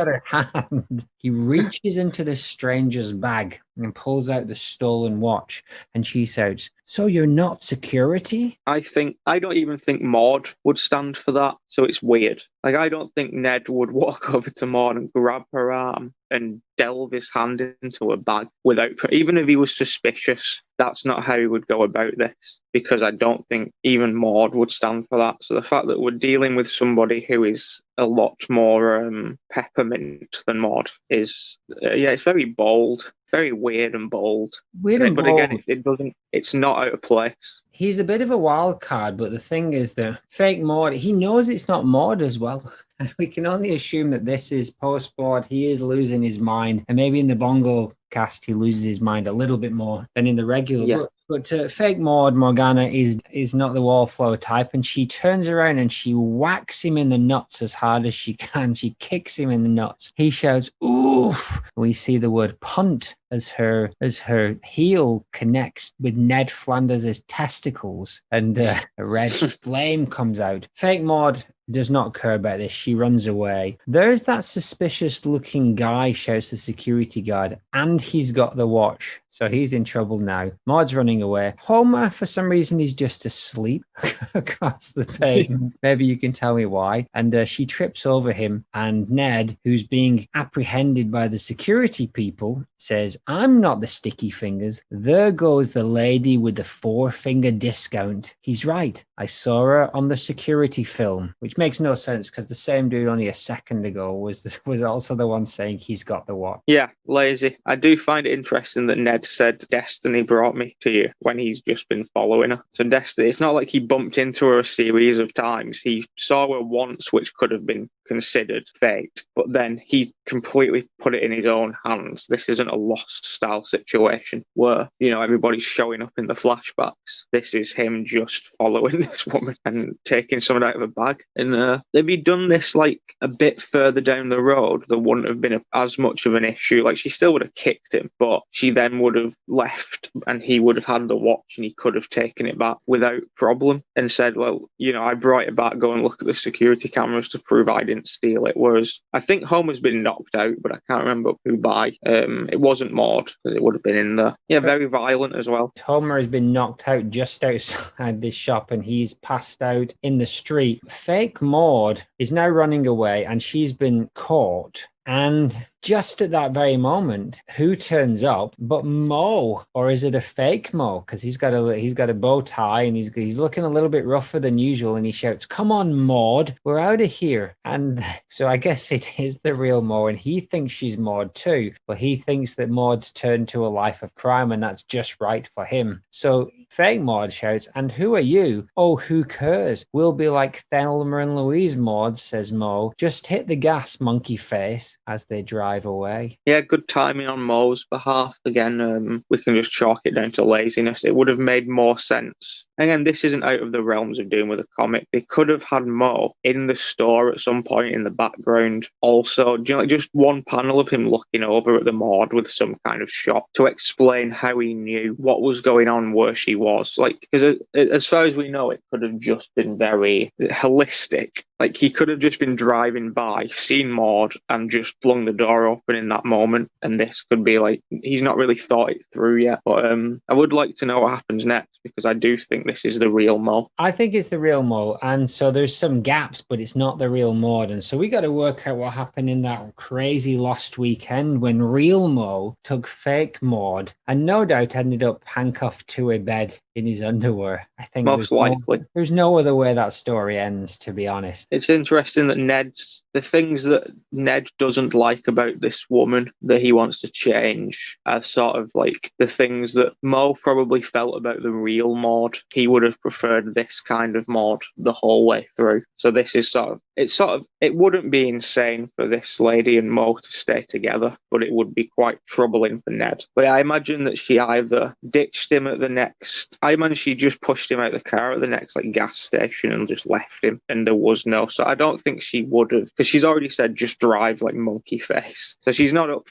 her hand. He reaches into the stranger's bag and pulls out the stolen watch. And she shouts, "So you're not security?" I don't even think Maude would stand for that. So it's weird. I don't think Ned would walk over to Maude and grab her arm and delve his hand into a bag even if he was suspicious. That's not how he would go about this, because I don't think even Maude would stand for that. So the fact that we're dealing with somebody who is a lot more peppermint than Maude is, it's very bold, very weird and bold. But again, it's not out of place. He's a bit of a wild card, but the thing is that fake Maude, he knows it's not Maude as well. And we can only assume that this is post-board. He is losing his mind. And maybe in the Bongo cast, he loses his mind a little bit more than in the regular. Yeah. But fake Maude, Morgana, is not the wallflower type, and she turns around and she whacks him in the nuts as hard as she can. She kicks him in the nuts. He shouts, "Oof!" We see the word punt as her heel connects with Ned Flanders' testicles, and a red flame comes out. Fake Maude does not care about this. She runs away. There's that suspicious looking guy, shouts the security guard, and he's got the watch. So he's in trouble now. Maude's running away. Homer, for some reason, is just asleep across the pavement. Maybe you can tell me why. And she trips over him. And Ned, who's being apprehended by the security people, says, "I'm not the sticky fingers. There goes the lady with the 4-finger discount." He's right. I saw her on the security film, which makes no sense because the same dude only a second ago was also the one saying he's got the watch. Yeah, lazy. I do find it interesting that Ned said Destiny brought me to you when he's just been following her. So Destiny, it's not like he bumped into her a series of times. He saw her once, which could have been considered fate, but then he completely put it in his own hands. This isn't a Lost style situation where, everybody's showing up in the flashbacks. This is him just following this woman and taking something out of a bag. And if he'd done this like a bit further down the road, there wouldn't have been as much of an issue. Like, she still would have kicked him, but she then would have left and he would have had the watch and he could have taken it back without problem and said, well, I brought it back, go and look at the security cameras to prove I didn't steal it. Whereas I think Homer's been knocked out, but I can't remember who by. It wasn't Maude, because it would have been in there. Yeah, very violent as well. Homer has been knocked out just outside this shop and he's passed out in the street. Fake Maude is now running away and she's been caught. And just at that very moment, who turns up but Mo? Or is it a fake Mo? Because he's got a bow tie and he's looking a little bit rougher than usual, and he shouts, "Come on, Maude, we're out of here." And so I guess it is the real Mo, and he thinks she's Maude too, but he thinks that Maude's turned to a life of crime, and that's just right for him. So fake Maude shouts, "And who are you?" "Oh, who cares? We'll be like Thelma and Louise, Maude," says Mo. "Just hit the gas, monkey face," as they drive away. Yeah, good timing on Mo's behalf. Again, we can just chalk it down to laziness. It would have made more sense. Again, this isn't out of the realms of doing with a comic. They could have had Mo in the store at some point in the background. Also, just one panel of him looking over at the Maude with some kind of shot to explain how he knew what was going on where she was. Like, because as far as we know, it could have just been very holistic. Like, he could have just been driving by, seen Maude, and just flung the door open in that moment. And this could be like, he's not really thought it through yet. But I would like to know what happens next, because I do think this is the real Mo. I think it's the real Mo. And so there's some gaps, but it's not the real Maude. And so we got to work out what happened in that crazy lost weekend when real Mo took fake Maude and no doubt ended up handcuffed to a bed in his underwear. I think Most likely. There's no other way that story ends, to be honest. It's interesting that the things that Ned doesn't like about this woman that he wants to change are sort of like the things that Mo probably felt about the real Maude. He would have preferred this kind of Maude the whole way through. So this is it wouldn't be insane for this lady and Mo to stay together, but it would be quite troubling for Ned. But I imagine that she either ditched him I imagine she just pushed him out of the car at the next gas station and just left him, and there was no. So I don't think she would have, because she's already said just drive like monkey face. So she's not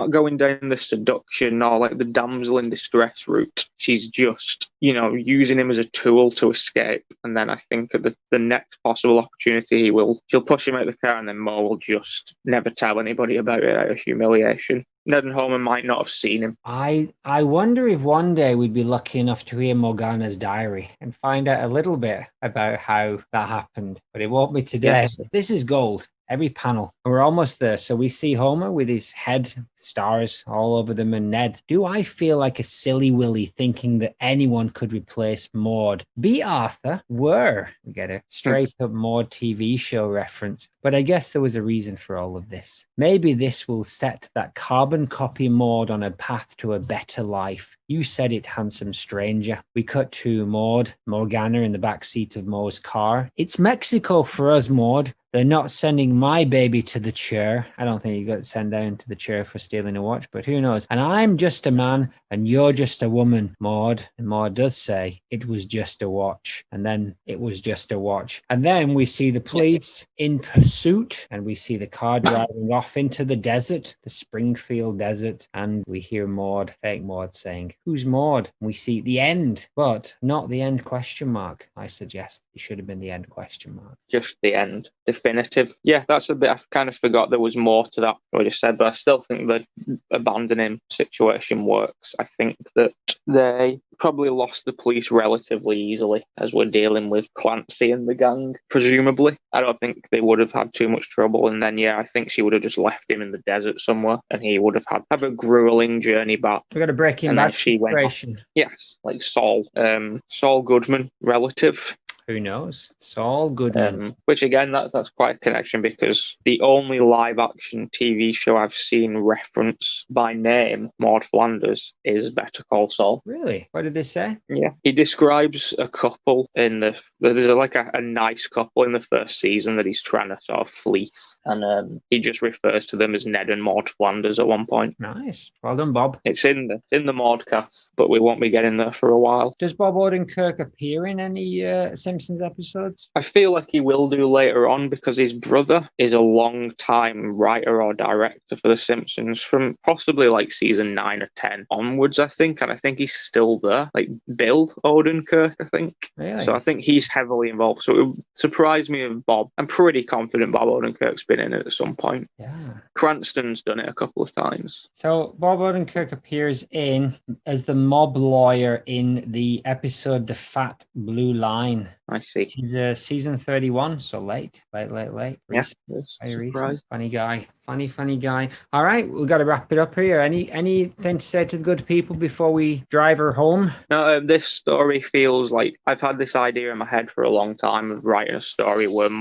going down the seduction or like the damsel in distress route. She's just, using him as a tool to escape. And then I think at the next possible opportunity, she'll push him out of the car, and then Mo will just never tell anybody about it out of humiliation. Ned and Homer might not have seen him. I wonder if one day we'd be lucky enough to hear Morgana's diary and find out a little bit about how that happened. But it won't be today. Yes. This is gold. Every panel. We're almost there. So we see Homer with his head stars all over them and Ned. Do I feel like a silly willy thinking that anyone could replace Maude? Be Arthur. Were. We get a straight up Maude TV show reference. But I guess there was a reason for all of this. Maybe this will set that carbon copy Maude on a path to a better life. You said it, handsome stranger. We cut to Morgana in the back seat of Mo's car. It's Mexico for us, Maude. they're not sending my baby to the chair. I don't think you got sent down to the chair for stealing a watch, but who knows? And I'm just a man and you're just a woman, Maude. And Maude does say it was just a watch. And then it was just a watch. And then we see the police in pursuit and we see the car driving off into the desert, the Springfield desert. And we hear Maude, fake Maude, saying, "Who's Maude?" And we see the end, but not the end question mark. I suggest it should have been the end question mark. Just the end. Definitive. Yeah, that's a bit, I kind of forgot there was more to that, what I just said, but I still think the abandoning situation works. I think that they probably lost the police relatively easily as we're dealing with Clancy and the gang, presumably. I don't think they would have had too much trouble. And then, yeah, I think she would have just left him in the desert somewhere and he would have had a grueling journey back. We got to break him back. She went off. Yes, like Saul. Saul Goodman, relative. Who knows? Saul Goodman. Which again, that's quite a connection because the only live action TV show I've seen reference by name Maude Flanders is Better Call Saul. Really? What did they say? Yeah. He describes a couple there's like a nice couple in the first season that he's trying to sort of fleece. And he just refers to them as Ned and Maude Flanders at one point. Nice. Well done, Bob. It's in the Maudecast, but we won't be getting there for a while. Does Bob Odenkirk appear in any Simpsons episodes? I feel like he will do later on because his brother is a long-time writer or director for The Simpsons from possibly like season 9 or 10 onwards, I think. And I think he's still there. Like Bill Odenkirk, I think. Really? So I think he's heavily involved. So it would surprise me if Bob, I'm pretty confident Bob Odenkirk's been in it at some point. Yeah. Cranston's done it a couple of times. So Bob Odenkirk appears as the mob lawyer in the episode The Fat Blue Line. I see. He's season 31, so late. Yes, Recent. Funny guy. Funny guy. All right, we've got to wrap it up here. Anything to say to the good people before we drive her home? No, this story feels like I've had this idea in my head for a long time of writing a story where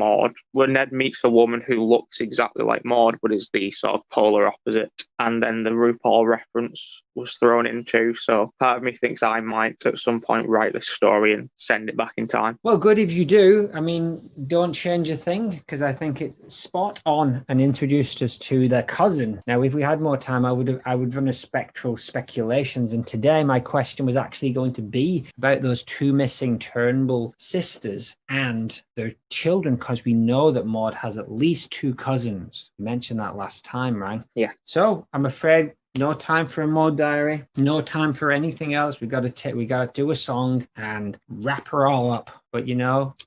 Ned meets a woman who looks exactly like Maude, but is the sort of polar opposite. And then the RuPaul reference was thrown in too. So part of me thinks I might at some point write this story and send it back in time. Well, good if you do. I mean, don't change a thing because I think it's spot on and introduced us to their cousin. Now, if we had more time, I would run a spectral speculations. And today my question was actually going to be about those two missing Turnbull sisters and their children, because we know that Maude has at least two cousins. You mentioned that last time, right? Yeah. So I'm afraid no time for a Maude diary. No time for anything else. We got to do a song and wrap her all up. But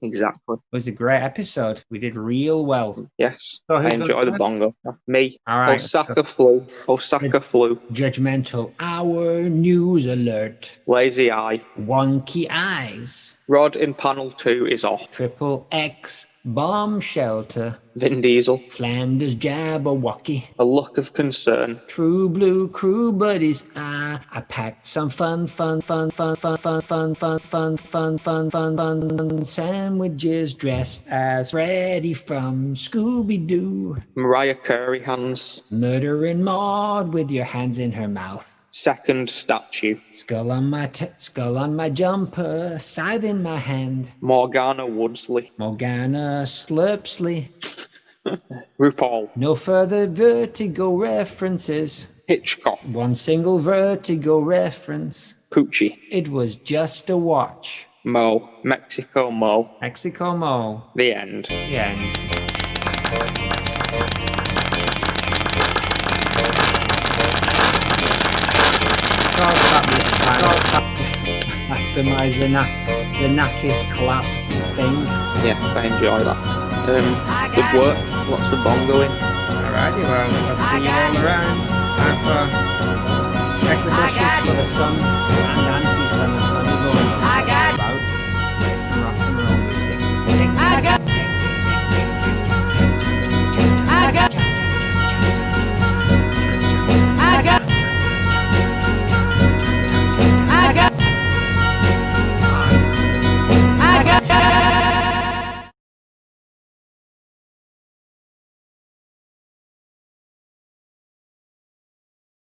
exactly, it was a great episode. We did real well. Yes, so I enjoy the bongo. Me. All right. Osaka flew. Judgmental hour news alert. Lazy eye. Wonky eyes. Rod in panel 2 is off. Triple X bomb shelter. Vin Diesel. Flanders Jabberwocky. A look of concern. True blue crew buddies. I packed some fun sandwiches dressed as Freddy from Scooby-Doo. Mariah Carey hands. Murdering Maude with your hands in her mouth. Second statue. Skull on my jumper, scythe in my hand. Morgana Woodsley. Morgana Slurpsley. RuPaul. No further Verti-Go references. Hitchcock. One single Verti-Go reference. Poochie. It was just a watch. Mo. Mexico Mo. Mexico Mo. The end. The end. After my Zanakis clap thing. Yes, I enjoy that. Good work. Lots of bongoing. Alrighty, well, I'll see you all around.